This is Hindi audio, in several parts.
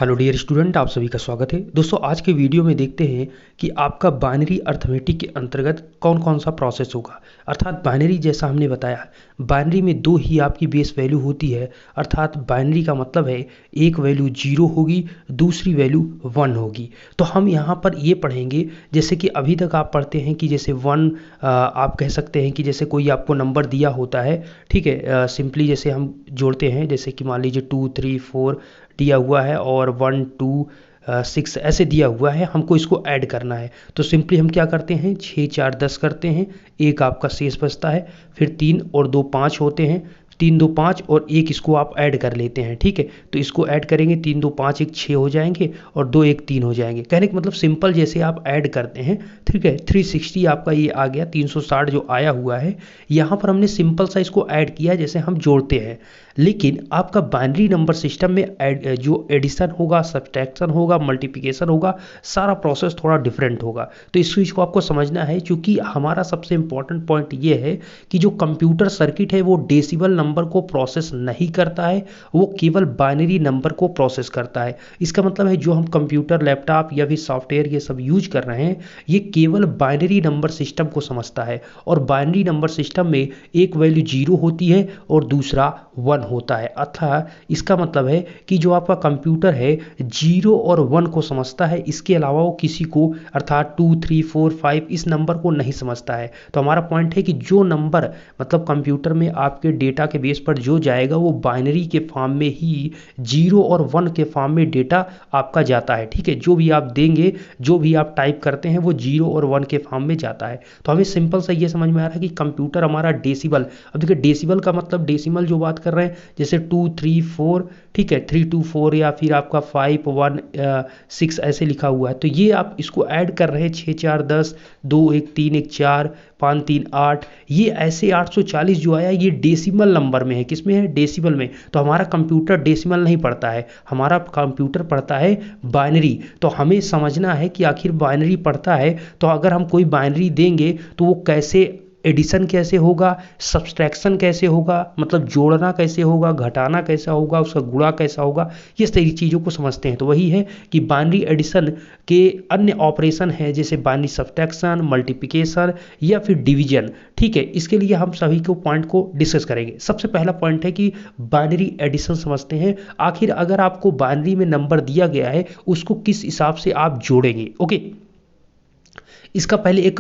हेलो डियर स्टूडेंट, आप सभी का स्वागत है। दोस्तों आज के वीडियो में देखते हैं कि आपका बाइनरी अर्थमेटिक के अंतर्गत कौन कौन सा प्रोसेस होगा। अर्थात बाइनरी जैसा हमने बताया, बाइनरी में दो ही आपकी बेस वैल्यू होती है। अर्थात बाइनरी का मतलब है एक वैल्यू 0 होगी, दूसरी वैल्यू 1 होगी। तो हम यहाँ पर ये पढ़ेंगे जैसे कि अभी तक आप पढ़ते हैं कि जैसे 1 आप कह सकते हैं कि जैसे कोई आपको नंबर दिया होता है, ठीक है। सिंपली जैसे हम जोड़ते हैं, जैसे कि मान लीजिए 2 3 4 दिया हुआ है और 1 2 6 ऐसे दिया हुआ है, हमको इसको ऐड करना है। तो सिंपली हम क्या करते हैं, 6 4 10 करते हैं, एक आपका शेष बचता है। फिर 3 और 2 5 होते हैं, 3 2 5 और एक इसको आप ऐड कर लेते हैं, ठीक है। तो इसको ऐड करेंगे, 3 2 5 1 6 हो जाएंगे और 2 1 3 हो जाएंगे। कहने का मतलब सिंपल जैसे आप ऐड करते हैं, ठीक है। 360 आपका ये आ गया, 360 जो आया हुआ है यहाँ पर हमने सिंपल सा इसको ऐड किया जैसे हम जोड़ते हैं। लेकिन आपका बाइनरी नंबर सिस्टम में जो एडिशन होगा, सब्ट्रैक्शन होगा, मल्टीप्लिकेशन होगा, सारा प्रोसेस थोड़ा डिफरेंट होगा। तो इस चीज़ को आपको समझना है, क्योंकि हमारा सबसे इंपॉर्टेंट पॉइंट ये है कि जो कंप्यूटर सर्किट है वो डेसिमल नंबर को प्रोसेस नहीं करता है, वो केवल बाइनरी नंबर को प्रोसेस करता है। इसका मतलब है जो हम कंप्यूटर, लैपटॉप या फिर सॉफ्टवेयर ये सब यूज कर रहे हैं, ये केवल बाइनरी नंबर सिस्टम को समझता है। और बाइनरी नंबर सिस्टम में एक वैल्यू 0 होती है और दूसरा 1 होता है। अर्थात इसका मतलब है कि जो आपका कंप्यूटर है 0 और 1 को समझता है, इसके अलावा वो किसी को अर्थात 2 3 4 5 इस नंबर को नहीं समझता है। तो हमारा पॉइंट है कि जो नंबर मतलब कंप्यूटर में आपके डेटा के बेस पर जो जाएगा वो बाइनरी के फॉर्म में ही 0 और 1 के फॉर्म में डेटा आपका जाता है, ठीक है। जो भी आप देंगे, जो भी आप टाइप करते हैं वो 0 और 1 के फॉर्म में जाता है। तो हमें सिंपल सा ये समझ में आ रहा है कि कंप्यूटर हमारा डेसिबल, अब देखिए डेसिबल का मतलब डेसिमल जो बात कर रहे हैं जैसे 2 3 4, ठीक है, 3 2 4 या फिर आपका 5 1 6 ऐसे लिखा हुआ है। तो ये आप इसको ऐड कर रहे हैं, 6 4 10 2 1 3 1 4 5 3 8, ये ऐसे 840 जो आया ये डेसिमल नंबर में है। किस में है? डेसिमल में। तो हमारा कंप्यूटर डेसिमल नहीं पढ़ता है, हमारा कंप्यूटर पढ़ता है बाइनरी। तो हमें समझना है कि आखिर बाइनरी पढ़ता है तो अगर हम कोई बाइनरी देंगे तो वो कैसे एडिशन कैसे होगा, सब्सट्रैक्शन कैसे होगा, मतलब जोड़ना कैसे होगा, घटाना कैसा होगा, उसका गुणा कैसा होगा, ये सारी चीज़ों को समझते हैं। तो वही है कि बाइनरी एडिशन के अन्य ऑपरेशन है जैसे बाइनरी सब्सट्रैक्शन, मल्टीप्लिकेशन या फिर डिवीजन, ठीक है। इसके लिए हम सभी को पॉइंट को डिस्कस करेंगे। सबसे पहला पॉइंट है कि बाइनरी एडिशन समझते हैं। आखिर अगर आपको बाइनरी में नंबर दिया गया है उसको किस हिसाब से आप जोड़ेंगे, ओके। इसका पहले एक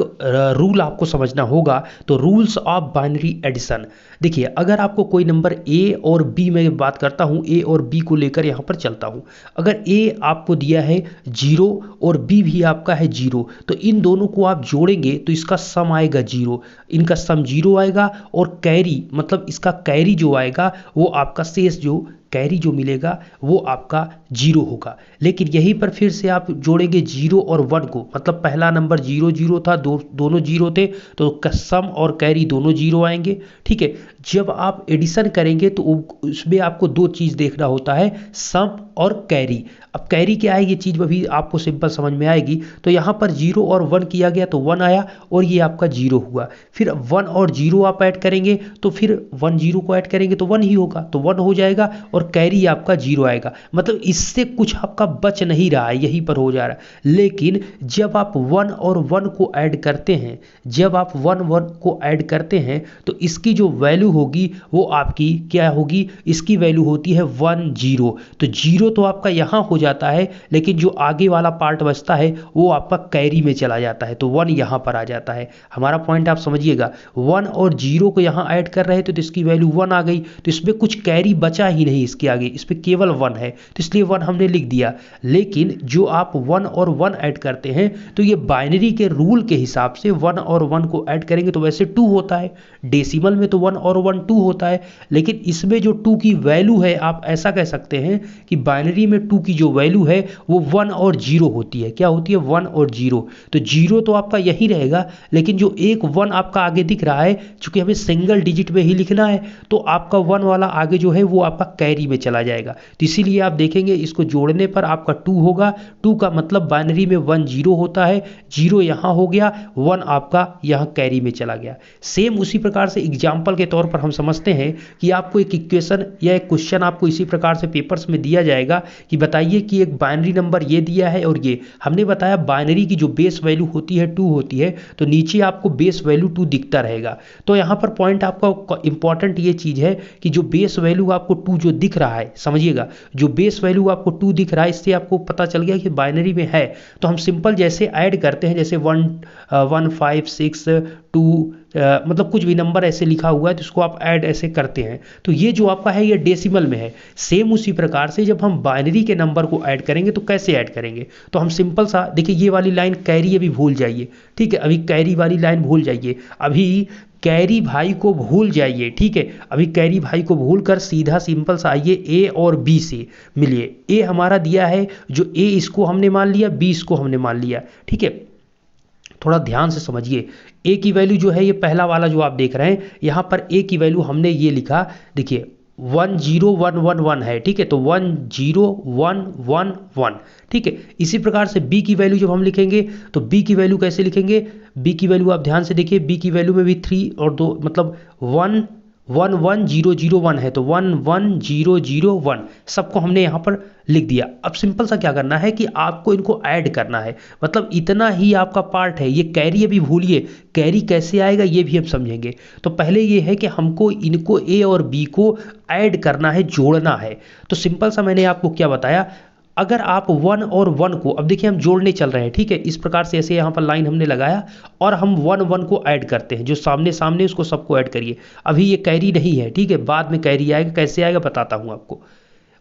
रूल आपको समझना होगा। तो रूल्स ऑफ बाइनरी एडिशन, देखिए अगर आपको कोई नंबर ए और बी, में बात करता हूँ ए और बी को लेकर यहाँ पर चलता हूँ। अगर ए आपको दिया है 0 और बी भी आपका है 0, तो इन दोनों को आप जोड़ेंगे तो इसका सम आएगा 0, इनका सम 0 आएगा और कैरी मतलब इसका कैरी जो आएगा वो आपका शेष जो कैरी जो मिलेगा वो आपका 0 होगा। लेकिन यहीं पर फिर से आप जोड़ेंगे 0 और 1 को, मतलब पहला नंबर 0 0 था, दोनों 0 थे, तो सम और कैरी दोनों 0 आएंगे, ठीक है। जब आप एडिशन करेंगे तो उसमें आपको दो चीज़ देखना होता है, सम और कैरी। अब कैरी क्या है ये चीज़ अभी आपको सिंपल समझ में आएगी। तो यहाँ पर 0 और 1 किया गया तो 1 आया और ये आपका 0 हुआ। फिर 1 और 0 आप ऐड करेंगे तो फिर 1 0 को ऐड करेंगे तो 1 ही होगा, तो 1 हो जाएगा और कैरी आपका 0 आएगा। मतलब इससे कुछ आपका बच नहीं रहा है, यहीं पर हो जा रहा है। लेकिन जब आप 1 और 1 को ऐड करते हैं, जब आप 1 1 को ऐड करते हैं तो इसकी जो वैल्यू होगी वो आपकी क्या होगी, इसकी वैल्यू होती है 1 0। तो 0 तो आपका यहाँ हो जाता है, लेकिन जो आगे वाला पार्ट बचता है वो आपका कैरी में चला जाता है, तो 1 यहाँ पर आ जाता है। हमारा पॉइंट आप समझिएगा, 1 और 0 को यहाँ ऐड कर रहे थे तो इसकी वैल्यू 1 आ गई, तो इसमें कुछ कैरी बचा ही नहीं इसके आगे, इस पर केवल 1 है, तो इसलिए 1 हमने लिख दिया। लेकिन जो आप 1 और 1 ऐड करते हैं तो ये बाइनरी के रूल के हिसाब से 1 और 1 को ऐड करेंगे तो वैसे 2 होता है, डेसिमल में तो 1 और 1 2 होता है, लेकिन इसमें जो 2 की वैल्यू है आप ऐसा कह सकते हैं कि बाइनरी में 2 की जो वैल्यू है वो 1 और 0 होती है। क्या होती है? 1 और 0। तो 0 तो आपका यही रहेगा, लेकिन जो एक 1 आपका आगे दिख रहा है, चूंकि हमें सिंगल डिजिट में ही लिखना है तो आपका 1 वाला आगे जो है वो आपका कैरी में चला जाएगा। तो इसीलिए आप देखेंगे इसको जोड़ने पर आपका 2 होगा। 2 का मतलब बाइनरी में 1 0 होता है, 0 यहाँ हो गया, 1 आपका यहाँ कैरी में चला गया। सेम उसी प्रकार से एग्जाम्पल के तौर पर हम समझते हैं कि आपको एक इक्वेशन या एक क्वेश्चन आपको इसी प्रकार से पेपर्स में दिया जाएगा कि बताइए कि एक बाइनरी नंबर ये दिया है और ये हमने बताया बाइनरी की जो बेस वैल्यू होती है 2 होती है, तो नीचे आपको बेस वैल्यू 2 दिखता रहेगा। तो यहाँ पर पॉइंट आपका इंपॉर्टेंट ये चीज़ है कि जो बेस वैल्यू आपको 2 जो दिख रहा है, समझिएगा, जो बेस वैल्यू आपको 2 दिख रहा है, इससे आपको पता चल गया कि बाइनरी में है। तो हम सिंपल जैसे ऐड करते हैं, जैसे 1 1 5 6 2 मतलब कुछ भी नंबर ऐसे लिखा हुआ है तो इसको आप ऐड ऐसे करते हैं, तो ये जो आपका है ये डेसिमल में है। सेम उसी प्रकार से जब हम बाइनरी के नंबर को ऐड करेंगे तो कैसे ऐड करेंगे, तो हम सिंपल सा देखिए, ये वाली लाइन कैरी अभी भूल जाइए, ठीक है, अभी कैरी वाली लाइन भूल जाइए, अभी कैरी भाई को भूल जाइए, ठीक है, अभी कैरी भाई को भूल कर सीधा सिंपल सा आइए ए और बी से मिलिए। ए हमारा दिया है, जो ए इसको हमने मान लिया, बी इसको हमने मान लिया, ठीक है। थोड़ा ध्यान से समझिए, ए की वैल्यू जो है ये पहला वाला जो आप देख रहे हैं, यहाँ पर ए की वैल्यू हमने ये लिखा, देखिए 1 0 1 1 1 है, ठीक है, तो 1 0 1 1 1, ठीक है। इसी प्रकार से बी की वैल्यू जब हम लिखेंगे तो बी की वैल्यू कैसे लिखेंगे, बी की वैल्यू आप ध्यान से देखिए, बी की वैल्यू में भी 3 और 2 मतलब 1 1 1 0 0 1 है, तो 1 1 0 0 1 सबको हमने यहाँ पर लिख दिया। अब सिंपल सा क्या करना है कि आपको इनको ऐड करना है, मतलब इतना ही आपका पार्ट है। ये कैरी अभी भूलिए, कैरी कैसे आएगा ये भी हम समझेंगे। तो पहले ये है कि हमको इनको ए और बी को ऐड करना है, जोड़ना है। तो सिंपल सा मैंने आपको क्या बताया, अगर आप 1 और 1 को, अब देखिए हम जोड़ने चल रहे हैं, ठीक है, इस प्रकार से ऐसे यहाँ पर लाइन हमने लगाया और हम 1 1 को ऐड करते हैं, जो सामने सामने उसको सबको ऐड करिए। अभी ये कैरी नहीं है, ठीक है, बाद में कैरी आएगा, कैसे आएगा बताता हूँ आपको।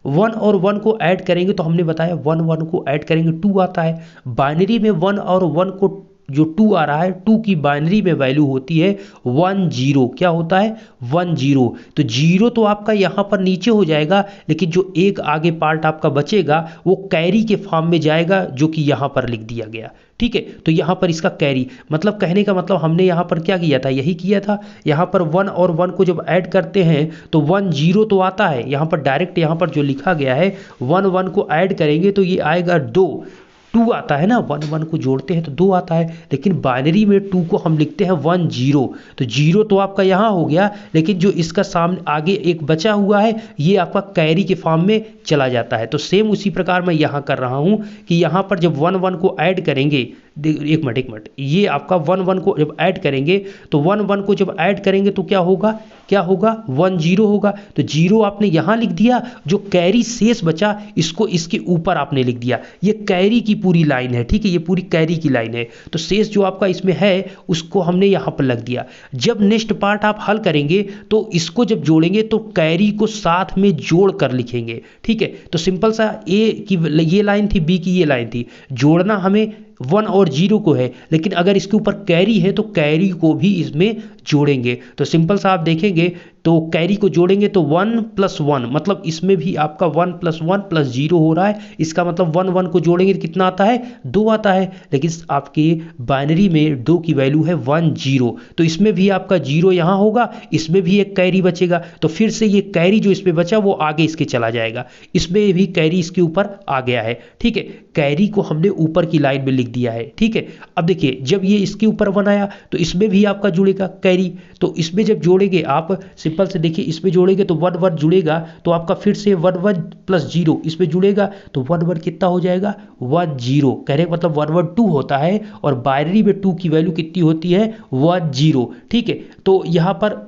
1 और 1 को ऐड करेंगे तो हमने बताया 1 1 को ऐड करेंगे 2 आता है। बाइनरी में 1 और 1 को जो 2 आ रहा है, 2 की बाइनरी में वैल्यू होती है 1 0, क्या होता है 1 0, तो 0 तो आपका यहाँ पर नीचे हो जाएगा, लेकिन जो एक आगे पार्ट आपका बचेगा वो कैरी के फॉर्म में जाएगा, जो कि यहाँ पर लिख दिया गया, ठीक है। तो यहाँ पर इसका कैरी मतलब कहने का मतलब हमने यहाँ पर क्या किया था, यही किया था। यहाँ पर 1 और 1 को जब ऐड करते हैं तो 1 0 तो आता है, यहाँ पर डायरेक्ट यहाँ पर जो लिखा गया है 1 1 को ऐड करेंगे तो ये आएगा 2 आता है ना, 1 1 को जोड़ते हैं तो 2 आता है, लेकिन बाइनरी में 2 को हम लिखते हैं 1 0, तो 0 तो आपका यहाँ हो गया, लेकिन जो इसका सामने आगे एक बचा हुआ है ये आपका कैरी के फॉर्म में चला जाता है। तो सेम उसी प्रकार मैं यहाँ कर रहा हूँ कि यहाँ पर जब 1 1 को ऐड करेंगे, एक मिनट, ये आपका 1 1 को जब ऐड करेंगे तो 1 1 को जब ऐड करेंगे तो क्या होगा 1 0 होगा, तो 0 आपने यहाँ लिख दिया, जो कैरी शेष बचा इसको इसके ऊपर आपने लिख दिया। ये कैरी की पूरी लाइन है, ठीक है, ये पूरी कैरी की लाइन है, तो शेष जो आपका इसमें है उसको हमने यहाँ पर लग दिया। जब नेक्स्ट पार्ट आप हल करेंगे तो इसको जब जोड़ेंगे तो कैरी को साथ में जोड़ कर लिखेंगे, ठीक है। तो सिंपल सा ए की ये लाइन थी, बी की ये लाइन थी, जोड़ना हमें 1 और 0 को है, लेकिन अगर इसके ऊपर कैरी है तो कैरी को भी इसमें जोड़ेंगे। तो सिंपल सा आप देखेंगे तो कैरी को जोड़ेंगे तो 1 + 1 मतलब इसमें भी आपका 1 + 1 + 0 हो रहा है, इसका मतलब 1 1 को जोड़ेंगे तो कितना आता है 2 आता है, लेकिन आपके बाइनरी में 2 की वैल्यू है 1 0, तो इसमें भी आपका 0 यहाँ होगा, इसमें भी एक कैरी बचेगा, तो फिर से ये कैरी जो इसमें बचा वो आगे इसके चला जाएगा, इसमें भी कैरी इसके ऊपर आ गया है, ठीक है। कैरी को हमने ऊपर की लाइन में लिख दिया है, ठीक है। अब देखिए जब ये इसके ऊपर 1 आया तो इसमें भी आपका जुड़ेगा कैरी, तो इसमें जब जोड़ेंगे आप सिंपल से देखिए, इसमें जोड़ेंगे तो 1 1 जुड़ेगा, तो आपका फिर से 1 1 + 0 इसमें जुड़ेगा तो 1 1 कितना हो जाएगा 1 0, कहने का मतलब 1 1 2 होता है और बाइनरी में 2 की वैल्यू कितनी होती है 1 0, ठीक है। तो यहाँ पर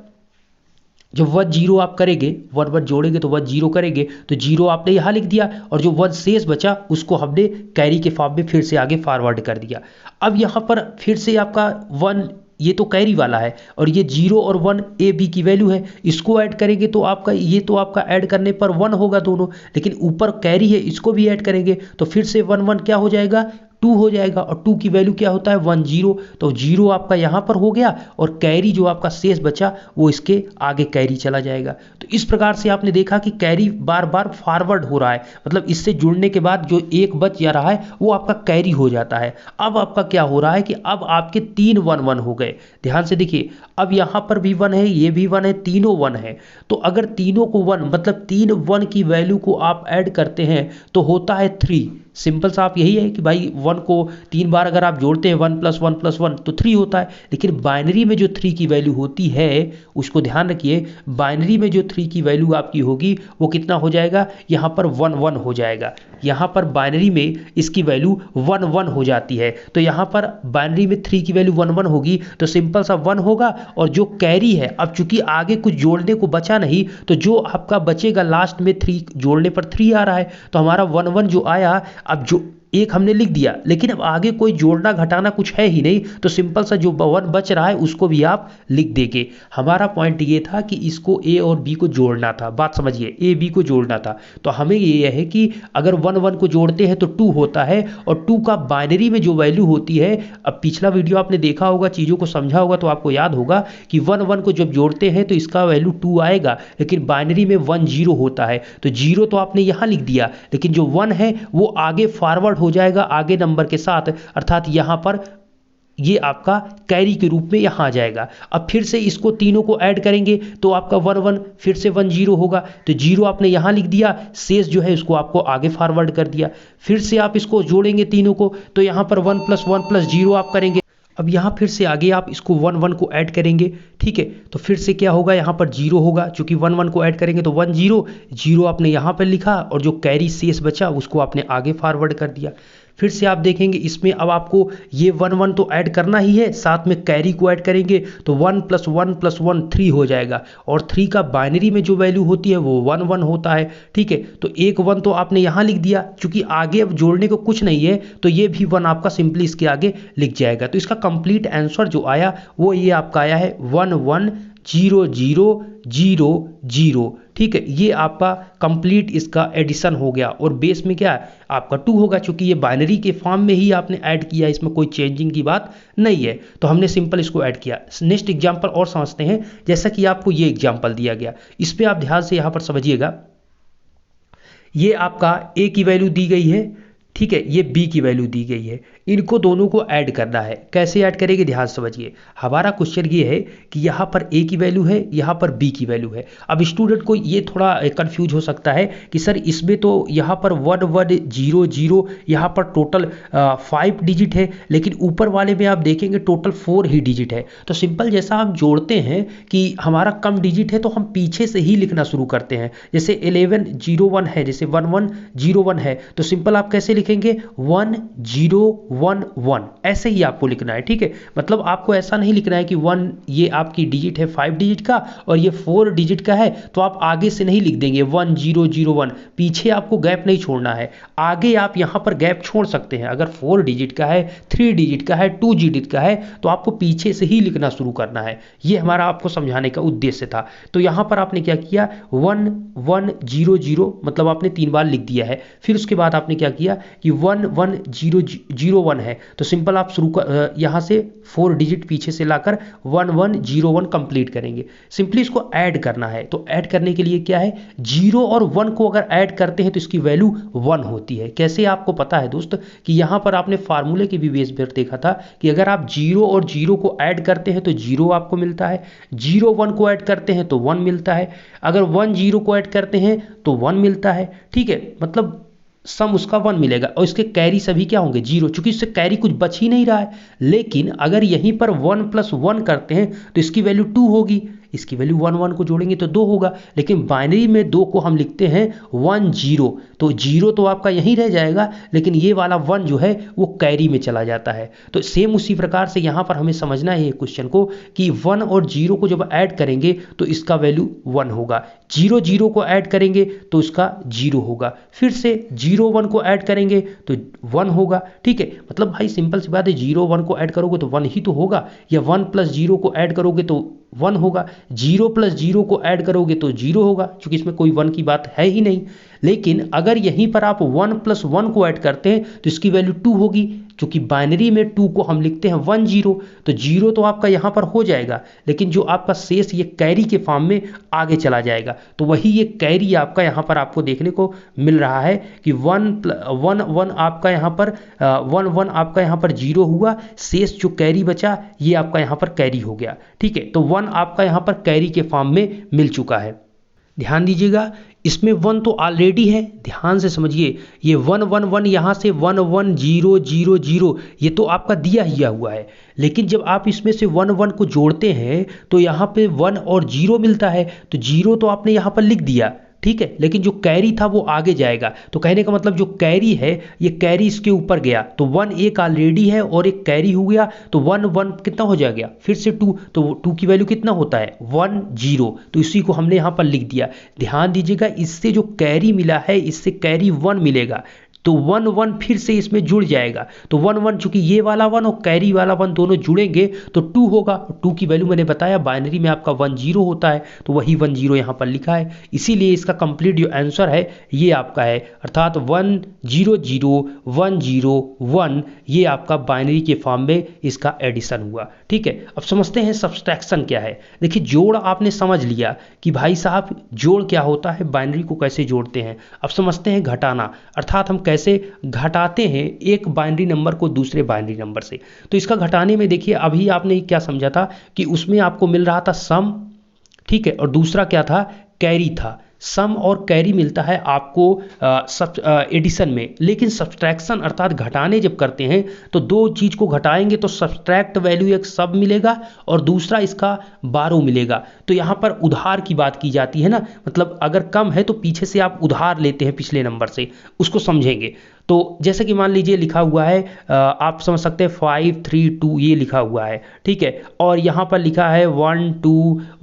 जब 1 0 आप करेंगे, 1 1 जोड़ेंगे तो 1 0 करेंगे तो 0 आपने यहाँ लिख दिया, और जो 1 शेष बचा उसको हमने कैरी के फॉर्म में फिर से आगे फॉरवर्ड कर दिया। अब यहाँ पर फिर से आपका 1, ये तो कैरी वाला है, और ये 0 और 1 ए बी की वैल्यू है, इसको ऐड करेंगे तो आपका ये तो आपका ऐड करने पर 1 होगा दोनों, लेकिन ऊपर कैरी है इसको भी ऐड करेंगे तो फिर से 1 1 क्या हो जाएगा 2 हो जाएगा, और 2 की वैल्यू क्या होता है 1 0, तो 0 आपका यहाँ पर हो गया और कैरी जो आपका शेष बचा वो इसके आगे कैरी चला जाएगा। तो इस प्रकार से आपने देखा कि कैरी बार बार फॉरवर्ड हो रहा है, मतलब इससे जुड़ने के बाद जो एक बच जा रहा है वो आपका कैरी हो जाता है। अब आपका क्या हो रहा है कि अब आपके 3 1 1 हो गए। ध्यान से देखिए, अब यहाँ पर भी 1 है, ये भी 1 है, तीनों 1 है। तो अगर तीनों को 1 मतलब 3 1 की वैल्यू को आप ऐड करते हैं तो होता है 3। सिंपल सा आप यही है कि भाई 1 को 3 बार अगर आप जोड़ते हैं 1 + 1 + 1 तो 3 होता है। लेकिन बाइनरी में जो 3 की वैल्यू होती है उसको ध्यान रखिए, बाइनरी में जो 3 की वैल्यू आपकी होगी वो कितना हो जाएगा, यहाँ पर 1 1 हो जाएगा। यहाँ पर बाइनरी में इसकी वैल्यू 1 1 हो जाती है। तो यहाँ पर बाइनरी में 3 की वैल्यू 1 1 होगी तो सिंपल सा 1 होगा, और जो कैरी है, अब चूंकि आगे कुछ जोड़ने को बचा नहीं तो जो आपका बचेगा लास्ट में 3 जोड़ने पर 3 आ रहा है, तो हमारा 1 1 जो आया, अब जो एक हमने लिख दिया लेकिन अब आगे कोई जोड़ना घटाना कुछ है ही नहीं, तो सिंपल सा जो 1 बच रहा है उसको भी आप लिख देंगे। हमारा पॉइंट ये था कि इसको ए और बी को जोड़ना था, बात समझिए, ए बी को जोड़ना था। तो हमें ये है कि अगर 1 1 को जोड़ते हैं तो 2 होता है, और 2 का बाइनरी में जो वैल्यू होती है, अब पिछला वीडियो आपने देखा होगा, चीज़ों को समझा होगा तो आपको याद होगा कि 1 1 को जब जोड़ते हैं तो इसका वैल्यू 2 आएगा, लेकिन बाइनरी में 1 0 होता है। तो 0 तो आपने यहाँ लिख दिया, लेकिन जो 1 है वो आगे फॉरवर्ड हो जाएगा आगे नंबर के साथ, अर्थात यहां पर ये आपका कैरी के रूप में यहां आ जाएगा। अब फिर से इसको तीनों को ऐड करेंगे तो आपका 1 1 फिर से 1 0 होगा, तो 0 आपने यहां लिख दिया, शेष जो है उसको आपको आगे फॉरवर्ड कर दिया। फिर से आप इसको जोड़ेंगे तीनों को तो यहां पर 1 + 1 + 0 आप करेंगे। अब यहाँ फिर से आगे आप इसको 1 1 को ऐड करेंगे, ठीक है, तो फिर से क्या होगा, यहाँ पर 0 होगा, चूंकि 1 1 को ऐड करेंगे तो 1 0 0 आपने यहाँ पर लिखा, और जो कैरी शेष बचा उसको आपने आगे फॉरवर्ड कर दिया। फिर से आप देखेंगे इसमें अब आपको ये 1 1 तो ऐड करना ही है, साथ में कैरी को ऐड करेंगे तो 1 + 1 + 1 3 हो जाएगा, और 3 का बाइनरी में जो वैल्यू होती है वो 1 1 होता है, ठीक है। तो एक 1 तो आपने यहाँ लिख दिया, चूंकि आगे अब जोड़ने को कुछ नहीं है तो ये भी 1 आपका सिंपली इसके आगे लिख जाएगा। तो इसका कंप्लीट आंसर जो आया वो ये आपका आया है 1 1 0 0 0 0, ठीक है। ये आपका कंप्लीट इसका एडिशन हो गया, और बेस में क्या है आपका 2 होगा, चूंकि ये बाइनरी के फॉर्म में ही आपने ऐड किया, इसमें कोई चेंजिंग की बात नहीं है, तो हमने सिंपल इसको ऐड किया। नेक्स्ट एग्जांपल और समझते हैं। जैसा कि आपको ये एग्जांपल दिया गया, इस पर आप ध्यान से यहाँ पर समझिएगा। ये आपका ए की वैल्यू दी गई है, ठीक है, ये बी की वैल्यू दी गई है, इनको दोनों को ऐड करना है। कैसे ऐड करेंगे ध्यान समझिए। हमारा क्वेश्चन ये है कि यहाँ पर ए की वैल्यू है, यहाँ पर बी की वैल्यू है। अब स्टूडेंट को ये थोड़ा कंफ्यूज हो सकता है कि सर इसमें तो यहाँ पर 1 1 0 0 यहाँ पर टोटल 5 डिजिट है, लेकिन ऊपर वाले में आप देखेंगे टोटल 4 ही डिजिट है। तो सिंपल जैसा हम जोड़ते हैं कि हमारा कम डिजिट है तो हम पीछे से ही लिखना शुरू करते हैं। जैसे 11 0 1 है, जैसे 1 1 0 1 है, तो सिंपल आप कैसे लिखेंगे 1 0 1 1, ऐसे ही आपको लिखना है, ठीक है। मतलब आपको ऐसा नहीं लिखना है कि 1 ये आपकी डिजिट है 5 डिजिट का और ये 4 डिजिट का है, तो आप आगे से नहीं लिख देंगे 1 0 0 1, पीछे आपको गैप नहीं छोड़ना है। आगे आप यहां पर गैप छोड़ सकते हैं, अगर 4 डिजिट का है, 3 डिजिट का है, 2 डिजिट का है, तो आपको पीछे से ही लिखना शुरू करना है। ये हमारा आपको समझाने का उद्देश्य था। तो यहां पर आपने क्या किया 1 1 0 0, मतलब आपने 3 बार लिख दिया है। फिर उसके बाद आपने क्या किया कि 1 1 0 0 1 है, तो सिंपल आप शुरू यहां से 4 डिजिट पीछे से लाकर 1 1 0 1 कंप्लीट करेंगे। सिंपली इसको ऐड करना है, तो ऐड करने के लिए क्या है 0 और 1 को अगर ऐड करते हैं तो इसकी वैल्यू 1 होती है। कैसे आपको पता है दोस्त कि यहां पर आपने फार्मूले के भी बेस पर देखा था कि अगर आप 0 और 0 को ऐड करते हैं तो 0 आपको मिलता है, 0 1 को ऐड करते हैं तो 1 मिलता है, अगर 1 0 को ऐड करते हैं तो 1 मिलता है, ठीक है। मतलब सम उसका 1 मिलेगा, और इसके कैरी सभी क्या होंगे 0, चूंकि इससे कैरी कुछ बच ही नहीं रहा है। लेकिन अगर यहीं पर 1 + 1 करते हैं तो इसकी वैल्यू 2 होगी, इसकी वैल्यू 1 1 को जोड़ेंगे तो 2 होगा, लेकिन बाइनरी में 2 को हम लिखते हैं 1 0, तो 0 तो आपका यहीं रह जाएगा, लेकिन ये वाला 1 जो है वो कैरी में चला जाता है। तो सेम उसी प्रकार से यहाँ पर हमें समझना है क्वेश्चन को कि 1 और 0 को जब ऐड करेंगे तो इसका वैल्यू 1 होगा, 0 0 को ऐड करेंगे तो इसका 0 होगा, फिर से 0 1 को ऐड करेंगे तो 1 होगा, ठीक है। मतलब भाई सिंपल सी बात है, 0 1 को ऐड करोगे तो 1 ही तो होगा, या 1 + 0 को ऐड करोगे तो 1 होगा, 0 + 0 को ऐड करोगे तो 0 होगा, क्योंकि इसमें कोई 1 की बात है ही नहीं। लेकिन अगर यहीं पर आप 1 + 1 को ऐड करते हैं तो इसकी वैल्यू 2 होगी, क्योंकि बाइनरी में 2 को हम लिखते हैं 1 0, तो 0 तो आपका यहाँ पर हो जाएगा, लेकिन जो आपका शेष ये कैरी के फॉर्म में आगे चला जाएगा। तो वही ये कैरी आपका यहाँ पर आपको देखने को मिल रहा है कि 1 1 आपका यहाँ पर 1 1 आपका यहाँ पर 0 हुआ, शेष जो कैरी बचा ये आपका यहाँ पर कैरी हो गया। ठीक है, तो 1 आपका यहाँ पर कैरी के फॉर्म में मिल चुका है। ध्यान दीजिएगा, इसमें 1 तो ऑलरेडी है, ध्यान से समझिए, ये 1 1 1 यहाँ से 1 1 0 0 0 ये तो आपका दिया ही हुआ है, लेकिन जब आप इसमें से 1 1 को जोड़ते हैं तो यहाँ पे 1 और 0 मिलता है, तो 0 तो आपने यहाँ पर लिख दिया, ठीक है, लेकिन जो कैरी था वो आगे जाएगा। तो कहने का मतलब जो कैरी है ये कैरी इसके ऊपर गया, तो 1 एक ऑलरेडी है और एक कैरी हो गया, तो 1 1 कितना हो जाएगा, फिर से 2, तो 2 की वैल्यू कितना होता है 1 0, तो इसी को हमने यहाँ पर लिख दिया। ध्यान दीजिएगा, इससे जो कैरी मिला है इससे कैरी 1 मिलेगा, तो 1 1 फिर से इसमें जुड़ जाएगा, तो 1 1 चूंकि ये वाला 1 और कैरी वाला 1 दोनों जुड़ेंगे तो 2 होगा। 2 की वैल्यू मैंने बताया बाइनरी में आपका 1 0 होता है, तो वही 1 0 यहाँ पर लिखा है, इसीलिए इसका कंप्लीट जो आंसर है ये आपका है, अर्थात 1 0 0 1 0 1 ये आपका बाइनरी के फॉर्म में इसका एडिशन हुआ। ठीक है, अब समझते हैं सब्सट्रैक्शन क्या है। देखिए, जोड़ आपने समझ लिया कि भाई साहब जोड़ क्या होता है, बाइनरी को कैसे जोड़ते हैं। अब समझते हैं घटाना, अर्थात हम कैसे घटाते हैं एक बाइनरी नंबर को दूसरे बाइनरी नंबर से। तो इसका घटाने में देखिए, अभी आपने क्या समझा था कि उसमें आपको मिल रहा था सम, ठीक है, और दूसरा क्या था, कैरी था। सम और कैरी मिलता है आपको एडिशन में, लेकिन सब्सट्रैक्शन अर्थात घटाने जब करते हैं तो दो चीज़ को घटाएंगे तो सब्सट्रैक्ट वैल्यू एक सब मिलेगा और दूसरा इसका 12 मिलेगा। तो यहाँ पर उधार की बात की जाती है ना, मतलब अगर कम है तो पीछे से आप उधार लेते हैं पिछले नंबर से, उसको समझेंगे। तो जैसे कि मान लीजिए लिखा हुआ है, आप समझ सकते हैं 5 3 2 ये लिखा हुआ है, ठीक है, और यहाँ पर लिखा है 1 2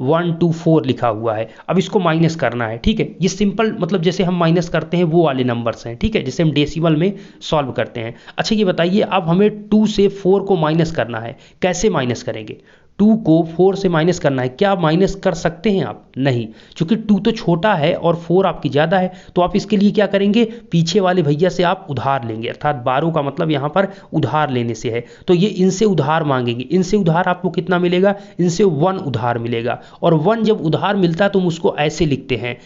1 2 4 लिखा हुआ है। अब इसको माइनस करना है, ठीक है, ये सिंपल मतलब जैसे हम माइनस करते हैं वो वाले नंबर्स हैं, ठीक है, जैसे हम डेसिमल में सॉल्व करते हैं। अच्छा ये बताइए, अब हमें 2 से 4 को माइनस करना है, कैसे माइनस करेंगे? 2 को 4 से माइनस करना है, क्या माइनस कर सकते हैं आप? नहीं, क्योंकि 2 तो छोटा है और 4 आपकी ज़्यादा है, तो आप इसके लिए क्या करेंगे, पीछे वाले भैया से आप उधार लेंगे, अर्थात 12 का मतलब यहाँ पर उधार लेने से है, तो ये इनसे उधार मांगेंगे। इनसे उधार आपको कितना मिलेगा, इनसे 1 उधार मिलेगा, और 1 जब उधार मिलता है तो हम उसको ऐसे लिखते हैं,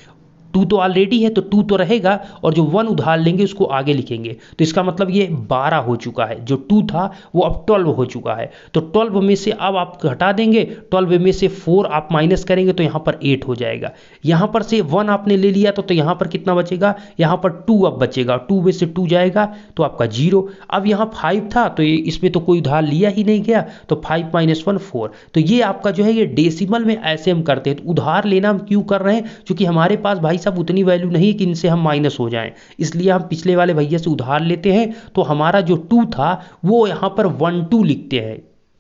2 तो ऑलरेडी है तो 2 तो रहेगा, और जो 1 उधार लेंगे उसको आगे लिखेंगे, तो इसका मतलब ये 12 हो चुका है, जो 2 था वो अब 12 हो चुका है। तो 12 में से अब आप घटा देंगे, 12 में से 4 आप माइनस करेंगे तो यहाँ पर 8 हो जाएगा। यहाँ पर से 1 आपने ले लिया तो यहाँ पर कितना बचेगा, यहाँ पर 2 अब बचेगा, 2 में से 2 जाएगा तो आपका 0। अब यहाँ 5 था तो इसमें तो कोई उधार लिया ही नहीं गया, तो 5 - 1 4। तो ये आपका जो है ये डेसिमल में ऐसे हम करते हैं। तो उधार लेना हम क्यों कर रहे हैं, क्योंकि हमारे पास भाई सब उतनी वैल्यू नहीं है कि इनसे हम माइनस हो जाएं, इसलिए हम पिछले वाले भैया से उधार लेते हैं। तो हमारा जो 2 था वो यहाँ पर 1 2 लिखते हैं,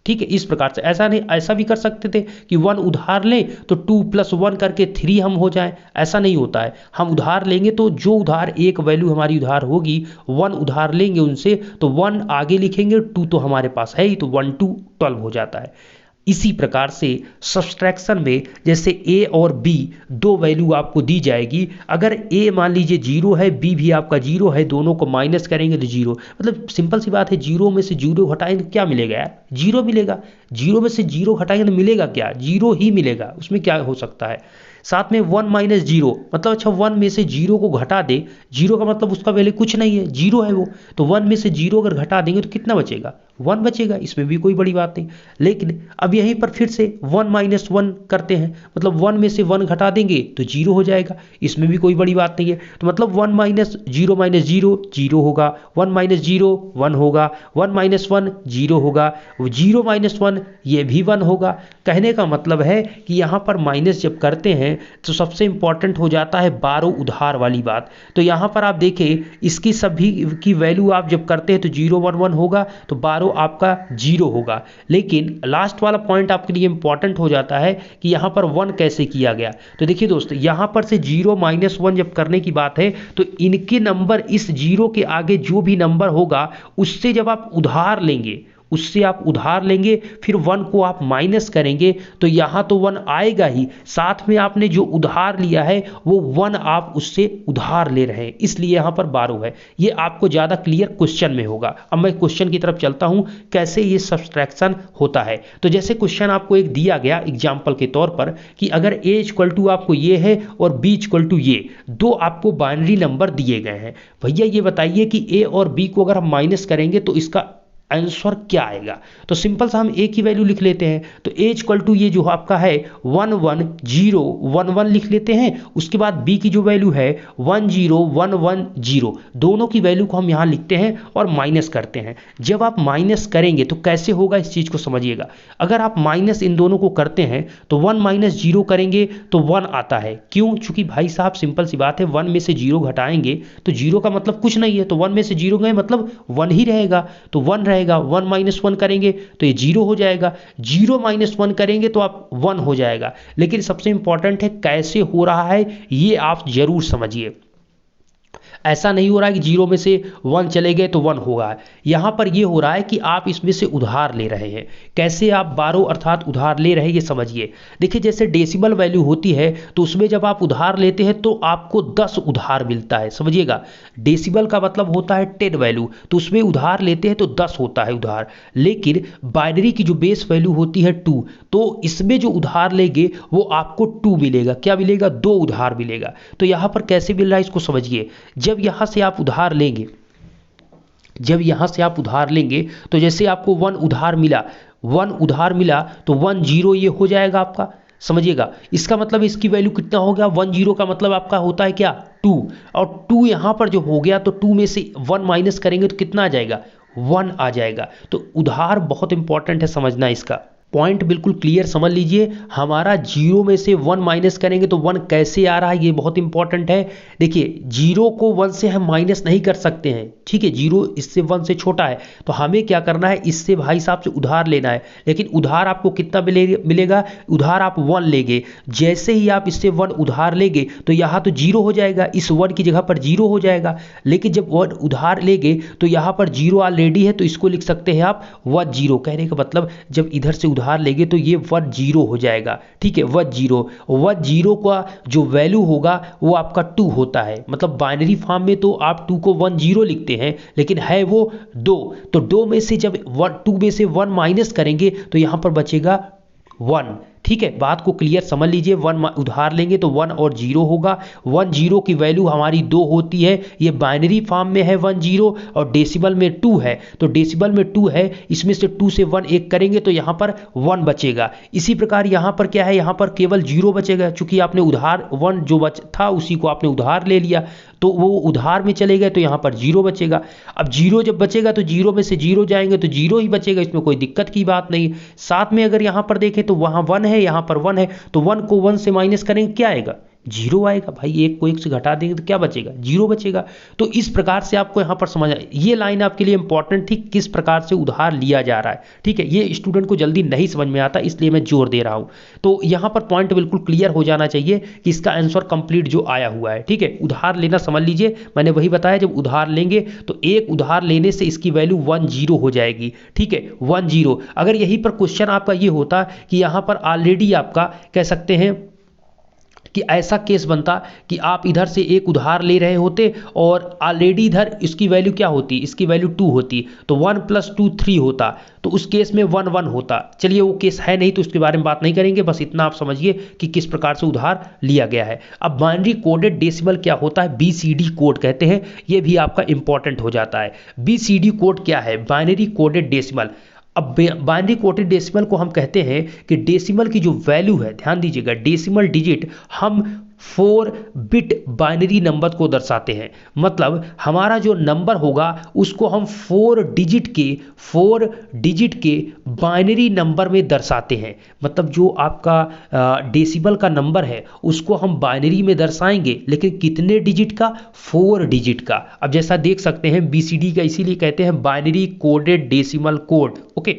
ठीक है, इस प्रकार से। ऐसा नहीं, ऐसा भी कर सकते थे कि 1 उधार लें तो 2 + 1 करके 3 हम हो जाएं, ऐसा नहीं होता है। हम उधार लेंगे तो जो उधार एक वैल्यू हमारी उधार होगी, 1 उधार लेंगे उनसे तो 1 आगे लिखेंगे, 2 तो हमारे पास है ही, तो 1 2 12 हो जाता है। इसी प्रकार से सब्सट्रैक्शन में जैसे a और b दो वैल्यू आपको दी जाएगी, अगर a मान लीजिए 0 है, b भी आपका 0 है, दोनों को माइनस करेंगे तो 0, मतलब सिंपल सी बात है, 0 में से 0 घटाएंगे तो क्या मिलेगा यार, 0 मिलेगा। 0 में से 0 घटाएंगे तो मिलेगा क्या, 0 ही मिलेगा, उसमें क्या हो सकता है। साथ में 1 - 0 मतलब, अच्छा 1 में से 0 को घटा दे, 0 का मतलब उसका वैल्यू कुछ नहीं है, 0 है वो, तो 1 में से 0 अगर घटा देंगे तो कितना बचेगा, 1 बचेगा, इसमें भी कोई बड़ी बात नहीं। लेकिन अब यहीं पर फिर से 1 - 1 करते हैं, मतलब 1 में से 1 घटा देंगे तो 0 हो जाएगा, इसमें भी कोई बड़ी बात नहीं है। तो मतलब 1 - 0 - 0 0 होगा, 1 - 0 1 होगा, 1 - 1 0 होगा, 0 - 1 ये भी 1 होगा। कहने का मतलब है कि यहाँ पर माइनस जब करते हैं तो सबसे इंपॉर्टेंट हो जाता है 12 उधार वाली बात। तो यहाँ पर आप देखें, इसकी सभी की वैल्यू आप जब करते हैं तो 0 1 1 होगा, तो 12 आपका 0 होगा। लेकिन लास्ट वाला पॉइंट आपके लिए इंपॉर्टेंट हो जाता है कि यहाँ पर 1 कैसे किया गया। तो देखिए दोस्तों, यहाँ पर से 0 - 1 जब करने की बात है तो इनके नंबर, इस 0 के आगे जो भी नंबर होगा उससे जब आप उधार लेंगे, उससे आप उधार लेंगे, फिर 1 को आप माइनस करेंगे तो यहाँ तो 1 आएगा ही, साथ में आपने जो उधार लिया है वो 1 आप उससे उधार ले रहे हैं, इसलिए यहाँ पर 12 है। ये आपको ज़्यादा क्लियर क्वेश्चन में होगा। अब मैं क्वेश्चन की तरफ चलता हूँ कैसे ये सब्सट्रैक्शन होता है। तो जैसे क्वेश्चन आपको एक दिया गया एग्जाम्पल के तौर पर कि अगर a इक्वल टू आपको ये है और b इक्वल टू ये, दो आपको बाइनरी नंबर दिए गए हैं। भैया ये बताइए कि a और b को अगर हम माइनस करेंगे तो इसका आंसर क्या आएगा। तो सिंपल सा हम a की वैल्यू लिख लेते हैं। तो a इक्वल टू ये जो आपका है 1 1 0 1 1 लिख लेते हैं। उसके बाद b की जो वैल्यू है 1 0 1 1 0, दोनों की वैल्यू को हम यहाँ लिखते हैं और माइनस करते हैं। जब आप माइनस करेंगे तो कैसे होगा इस चीज़ को समझिएगा। अगर आप माइनस इन दोनों को करते हैं तो 1 माइनस 0 करेंगे तो 1 आता है। क्यों? चूंकि भाई साहब सिंपल सी बात है, 1 में से 0 घटाएंगे तो 0 का मतलब कुछ नहीं है, तो 1 में से 0 गए मतलब 1 ही रहेगा, तो 1 रहेगा। 1 माइनस 1 करेंगे तो ये 0 हो जाएगा, 0 माइनस 1 करेंगे तो आप 1 हो जाएगा। लेकिन सबसे इंपॉर्टेंट है कैसे हो रहा है ये आप जरूर समझिए। ऐसा नहीं हो रहा है कि 0 में से 1 चले गए तो 1 होगा। यहाँ पर ये हो रहा है कि आप इसमें से उधार ले रहे हैं। कैसे आप 12 अर्थात उधार ले रहे हैं ये समझिए। देखिए जैसे डेसिमल वैल्यू होती है तो उसमें जब आप उधार लेते हैं तो आपको 10 उधार मिलता है, समझिएगा। डेसिमल का मतलब होता है 10 वैल्यू, तो उसमें उधार लेते हैं तो 10 होता है उधार। लेकिन बाइनरी की जो बेस वैल्यू होती है 2, तो इसमें जो उधार लेंगे वो आपको 2 मिलेगा। क्या मिलेगा? 2 उधार मिलेगा। तो यहाँ पर कैसे मिल रहा है इसको समझिए। जब यहां से आप उधार लेंगे, जब यहां से आप उधार लेंगे तो जैसे आपको 1 उधार मिला, 1 उधार मिला तो 1 0 ये हो जाएगा आपका, समझिएगा। इसका मतलब इसकी वैल्यू कितना हो गया? 1 0 का मतलब आपका होता है क्या? 2, और 2 यहां पर जो हो गया तो 2 में से 1 माइनस करेंगे तो कितना आ जाएगा? 1 आ जाएगा। तो उधार बहुत इंपॉर्टेंट है समझना, इसका पॉइंट बिल्कुल क्लियर समझ लीजिए। हमारा 0 में से 1 माइनस करेंगे तो 1 कैसे आ रहा है ये बहुत इंपॉर्टेंट है। देखिए 0 को 1 से हम माइनस नहीं कर सकते हैं, ठीक है, 0 इससे 1 से छोटा है, तो हमें क्या करना है, इससे भाई साहब से उधार लेना है। लेकिन उधार आपको कितना मिलेगा? उधार आप 1 लेंगे। जैसे ही आप इससे 1 उधार लेंगे तो यहाँ तो 0 हो जाएगा, इस 1 की जगह पर 0 हो जाएगा। लेकिन जब 1 उधार लेंगे तो यहाँ पर 0 ऑलरेडी है, तो इसको लिख सकते हैं आप 1 0। कहने का मतलब जब इधर से उधार लेंगे तो ये 1 0 हो जाएगा, ठीक है। 1 0 का जो वैल्यू होगा वो आपका 2 होता है। मतलब बाइनरी फॉर्म में तो आप 2 को 1 0 लिखते हैं, लेकिन है वो 2। तो 2 में से जब 2 में से 1 माइनस करेंगे तो यहां पर बचेगा 1, ठीक है। बात को क्लियर समझ लीजिए। 1 उधार लेंगे तो 1 और 0 होगा। 1 0 की वैल्यू हमारी 2 होती है। ये बाइनरी फॉर्म में है 1 0 और डेसिमल में 2 है, तो डेसिमल में 2 है, इसमें से 2 से 1 एक करेंगे तो यहाँ पर 1 बचेगा। इसी प्रकार यहाँ पर क्या है, यहाँ पर केवल 0 बचेगा, चूंकि आपने उधार 1 जो बच था उसी को आपने उधार ले लिया, तो वो उधार में चले गए तो यहाँ पर 0 बचेगा। अब 0 जब बचेगा तो 0 में से 0 जाएंगे तो 0 ही बचेगा, इसमें कोई दिक्कत की बात नहीं। साथ में अगर यहाँ पर देखें तो वहाँ 1 है, यहाँ पर 1 है, तो 1 को 1 से माइनस करेंगे क्या आएगा? 0 आएगा। भाई 1 को 1 से घटा देंगे तो क्या बचेगा? 0 बचेगा। तो इस प्रकार से आपको यहाँ पर समझ ये लाइन आपके लिए इंपॉर्टेंट थी, किस प्रकार से उधार लिया जा रहा है, ठीक है। ये स्टूडेंट को जल्दी नहीं समझ में आता, इसलिए मैं जोर दे रहा हूँ। तो यहाँ पर पॉइंट बिल्कुल क्लियर हो जाना चाहिए कि इसका आंसर कंप्लीट जो आया हुआ है, ठीक है। उधार लेना समझ लीजिए, मैंने वही बताया, जब उधार लेंगे तो एक उधार लेने से इसकी वैल्यू 1 0 हो जाएगी, ठीक है, 1 0। अगर यहीं पर क्वेश्चन आपका ये होता कि यहाँ पर ऑलरेडी आपका कह सकते हैं कि ऐसा केस बनता कि आप इधर से एक उधार ले रहे होते और ऑलरेडी इधर इसकी वैल्यू क्या होती, इसकी वैल्यू 2 होती, तो 1 + 2 3 होता, तो उस केस में 1 1 होता। चलिए वो केस है नहीं तो उसके बारे में बात नहीं करेंगे, बस इतना आप समझिए कि किस प्रकार से उधार लिया गया है। अब बाइनरी कोडेड डेसिमल क्या होता है, BCD कोड कहते हैं, ये भी आपका इंपॉर्टेंट हो जाता है। BCD कोड क्या है? Binary coded decimal. अब बाइनरी कोडेड डेसिमल को हम कहते हैं कि डेसिमल की जो वैल्यू है, ध्यान दीजिएगा, डेसिमल डिजिट हम 4 बिट बाइनरी नंबर को दर्शाते हैं। मतलब हमारा जो नंबर होगा उसको हम 4 डिजिट के बाइनरी नंबर में दर्शाते हैं। मतलब जो आपका डेसिमल का नंबर है उसको हम बाइनरी में दर्शाएंगे, लेकिन कितने डिजिट का? 4 डिजिट का। अब जैसा देख सकते हैं BCD का इसीलिए कहते हैं binary coded decimal code, okay.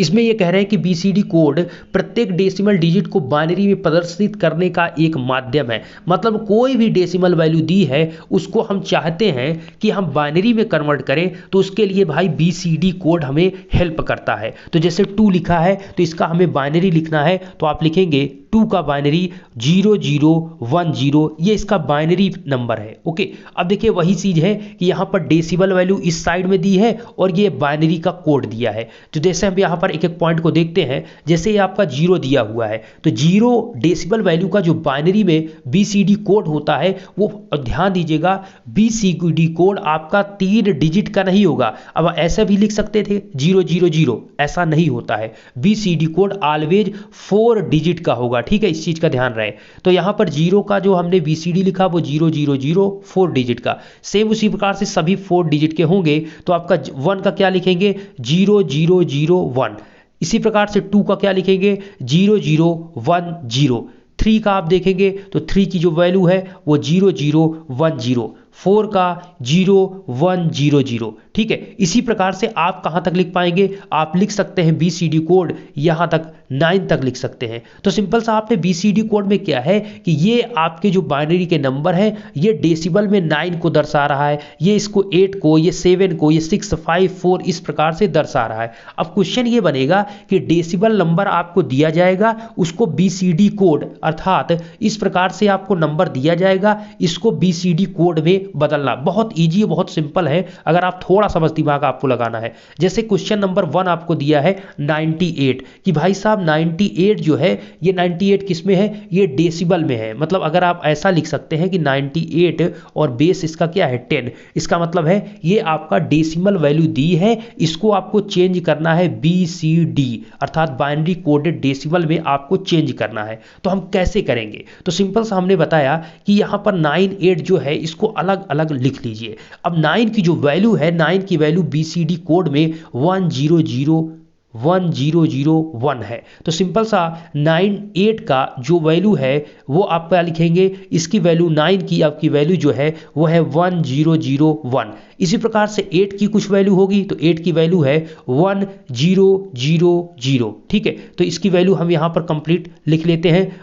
इसमें ये कह रहे हैं कि BCD कोड प्रत्येक डेसिमल डिजिट को बाइनरी में प्रदर्शित करने का एक माध्यम है। मतलब कोई भी डेसिमल वैल्यू दी है उसको हम चाहते हैं कि हम बाइनरी में कन्वर्ट करें, तो उसके लिए भाई BCD कोड हमें हेल्प करता है। तो जैसे 2 लिखा है तो इसका हमें बाइनरी लिखना है, तो आप लिखेंगे 2 का बाइनरी 0010, ये इसका बाइनरी नंबर है। ओके, अब देखिए वही चीज है कि यहाँ पर डेसिमल वैल्यू इस साइड में दी है और ये बाइनरी का कोड दिया है। तो जैसे हम यहाँ पर एक एक पॉइंट को देखते हैं, जैसे ये आपका 0 दिया हुआ है तो 0 डेसिमल वैल्यू का जो बाइनरी में BCD कोड होता है वो ध्यान दीजिएगा, BCD कोड आपका 3 डिजिट का नहीं होगा। अब ऐसा भी लिख सकते थे 000, ऐसा नहीं होता है। BCD कोड ऑलवेज 4 डिजिट का होगा, ठीक है, इस चीज का ध्यान रहे। तो यहां पर 0 का जो हमने BCD लिखा वो 000 4 डिजिट का, सेम उसी प्रकार से सभी 4 डिजिट के होंगे। तो आपका 1 का क्या लिखेंगे 0001, इसी प्रकार से 2 का क्या लिखेंगे 0010, 3 का आप देखेंगे तो 3 की जो वैल्यू है वो 0010, 4 का 0100, ठीक है। इसी प्रकार से आप कहां तक लिख पाएंगे, आप लिख सकते हैं BCD कोड यहां तक 9 तक लिख सकते हैं। तो सिंपल सा आपने BCD कोड में क्या है कि ये आपके जो बाइनरी के नंबर है ये डेसिमल में 9 को दर्शा रहा है, ये इसको 8 को, ये 7 को, ये 6, 5, 4 इस प्रकार से दर्शा रहा है। अब क्वेश्चन ये बनेगा कि डेसिमल नंबर आपको दिया जाएगा, उसको BCD कोड अर्थात इस प्रकार से आपको नंबर दिया जाएगा, इसको BCD कोड में बदलना बहुत ईजी, बहुत सिंपल है अगर आप थोड़ा सा बस दिमाग आपको लगाना है। जैसे क्वेश्चन नंबर 1 आपको दिया है 98 कि भाई साहब 98 जो है ये 98 किस में है, ये डेसिबल में है। मतलब अगर आप ऐसा लिख सकते हैं कि 98 और बेस इसका क्या है 10, इसका मतलब है ये आपका डेसिमल वैल्यू दी है, इसको आपको चेंज करना है BCD अर्थात बाइनरी कोडेड डेसिमल में आपको चेंज करना है। तो हम कैसे करेंगे, तो सिंपल सा हमने बताया कि यहां पर 98 जो है इसको अलग अलग लिख लीजिए। अब 9 की जो वैल्यू है, 9 की वैल्यू BCD कोड में 1001 है। तो सिंपल सा 98 का जो वैल्यू है वो आप क्या लिखेंगे, इसकी वैल्यू 9 की आपकी वैल्यू जो है वो है 1001। इसी प्रकार से 8 की कुछ वैल्यू होगी तो 8 की वैल्यू है 1000, ठीक है। तो इसकी वैल्यू हम यहां पर कंप्लीट लिख लेते हैं,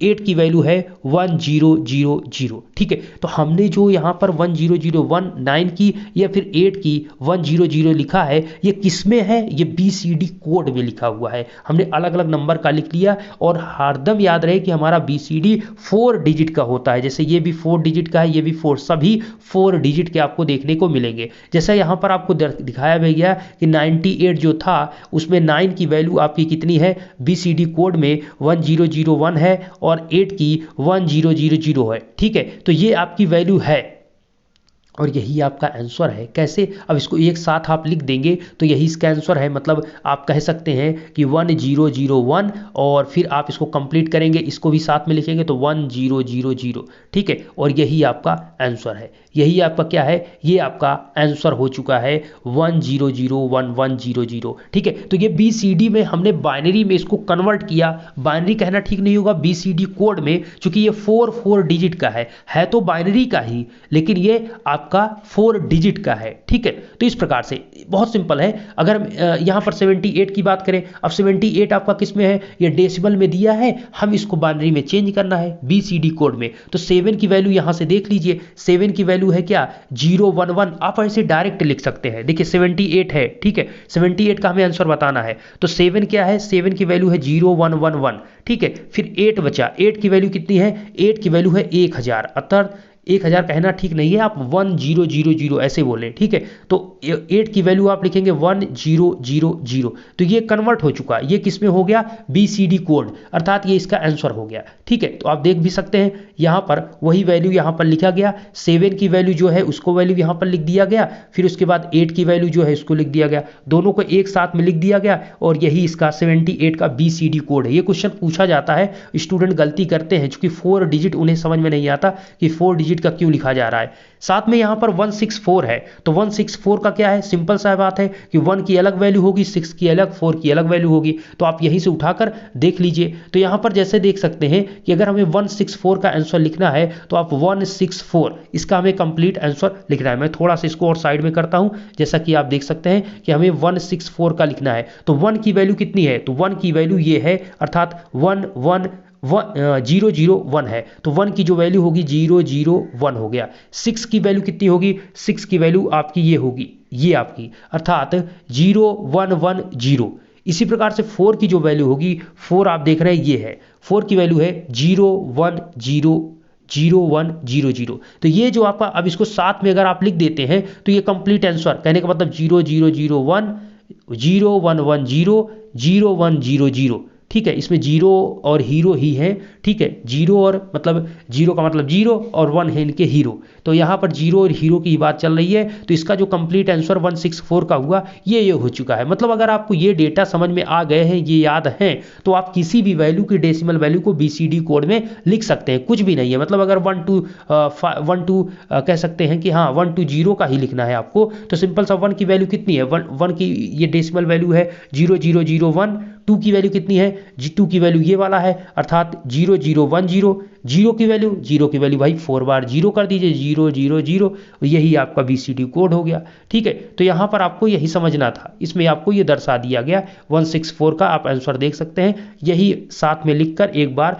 8 की वैल्यू है 1000, ठीक है। तो हमने जो यहाँ पर 1001 9 की या फिर 8 की 100 लिखा है, ये किस में है, ये BCD कोड में लिखा हुआ है। हमने अलग अलग नंबर का लिख लिया और हरदम याद रहे कि हमारा BCD 4 डिजिट का होता है। जैसे ये भी 4 डिजिट का है, ये भी 4, सभी 4 डिजिट के आपको देखने को मिलेंगे। जैसा यहाँ पर आपको दिखाया गया कि 98 जो था उसमें 9 की वैल्यू आपकी कितनी है, BCD कोड में 1001 है और 8 की 1000 है, ठीक है। तो ये आपकी वैल्यू है और यही आपका आंसर है। कैसे, अब इसको एक साथ आप लिख देंगे तो यही इसका आंसर है। मतलब आप कह सकते हैं कि 1001 और फिर आप इसको कंप्लीट करेंगे, इसको भी साथ में लिखेंगे तो 1000, ठीक है। और यही आपका आंसर है, यही आपका क्या है, ये आपका आंसर हो चुका है 100110, ठीक है। तो ये BCD में हमने बाइनरी में इसको कन्वर्ट किया, बाइनरी कहना ठीक नहीं होगा, BCD कोड में, चूंकि ये 4 डिजिट का है तो बाइनरी का ही, लेकिन ये आपका 4 डिजिट का है, ठीक है। तो इस प्रकार से बहुत सिंपल है। अगर यहां पर 78 की बात करें, अब 78 आपका किस में है, ये डेसिमल में दिया है, हम इसको बाइनरी में चेंज करना है BCD कोड में। तो 7 की वैल्यू यहां से देख लीजिए, 7 की वैल्यू है क्या 011, आप ऐसे डायरेक्ट लिख सकते हैं। देखिए 78 है, ठीक है, 78 का हमें आंसर बताना है तो 7 क्या है, 7 की वैल्यू है 0111, ठीक है। फिर 8 बचा, 8 की वैल्यू कितनी है, 8 की वैल्यू है 1000, अर्थात 1000 कहना ठीक नहीं है, आप 1000 ऐसे बोले, ठीक है। तो 8 की वैल्यू आप लिखेंगे 1000, तो ये कन्वर्ट हो चुका, ये किस में हो गया, BCD कोड, अर्थात ये इसका आंसर हो गया, ठीक है। तो आप देख भी सकते हैं यहां पर वही वैल्यू यहां पर लिखा गया, 7 की वैल्यू जो है उसको वैल्यू यहां पर लिख दिया गया, फिर उसके बाद 8 की वैल्यू जो है उसको लिख दिया गया, दोनों को एक साथ में लिख दिया गया और यही इसका 78 का BCD कोड है। ये क्वेश्चन पूछा जाता है, स्टूडेंट गलती करते हैं, चूंकि 4 डिजिट उन्हें समझ में नहीं आता कि 4 डिजिट डिजिट का क्यों लिखा जा रहा है। साथ में यहाँ पर 164 है, तो 164 का क्या है, सिंपल सा बात है कि 1 की अलग वैल्यू होगी, 6 की अलग, 4 की अलग वैल्यू होगी, तो आप यहीं से उठाकर देख लीजिए। तो यहाँ पर जैसे देख सकते हैं कि अगर हमें 164 का आंसर लिखना है तो आप 164 इसका हमें कंप्लीट आंसर लिखना है। मैं थोड़ा सा इसको और साइड में करता हूँ, जैसा कि आप देख सकते हैं कि हमें 164 का लिखना है। तो 1 की वैल्यू कितनी है, तो 1 की वैल्यू ये है, अर्थात 001 है, तो 1 की जो वैल्यू होगी 001 हो गया। 6 की वैल्यू कितनी होगी, 6 की वैल्यू आपकी ये होगी, ये आपकी, अर्थात 0110। इसी प्रकार से 4 की जो वैल्यू होगी, 4 आप देख रहे हैं ये है, 4 की वैल्यू है 0100। तो ये जो आपका, अब इसको साथ में अगर आप लिख देते हैं तो ये कंप्लीट आंसर, कहने का मतलब 0001 0110 0100, ठीक है। इसमें जीरो और हीरो ही है, ठीक है, जीरो और मतलब जीरो का मतलब जीरो और 1 है इनके हीरो, तो यहाँ पर जीरो और हीरो की बात चल रही है। तो इसका जो कंप्लीट आंसर 164 का हुआ ये हो चुका है। मतलब अगर आपको ये डेटा समझ में आ गए हैं, ये याद हैं, तो आप किसी भी वैल्यू की डेसिमल वैल्यू को BCD कोड में लिख सकते हैं, कुछ भी नहीं है। मतलब अगर 1 to कह सकते हैं कि हाँ 1 to 0 का ही लिखना है आपको, तो सिंपल सा 1 की वैल्यू कितनी है, 1 की ये डेसिमल वैल्यू है 0001। 2 की वैल्यू कितनी है, 2 की वैल्यू ये वाला है, अर्थात 0010। 0 की वैल्यू भाई 4 बार 0 कर दीजिए, 000, यही आपका BCD कोड हो गया, ठीक है। तो यहाँ पर आपको यही समझना था, इसमें आपको ये दर्शा दिया गया 164 का आप आंसर देख सकते हैं, यही साथ में लिखकर एक बार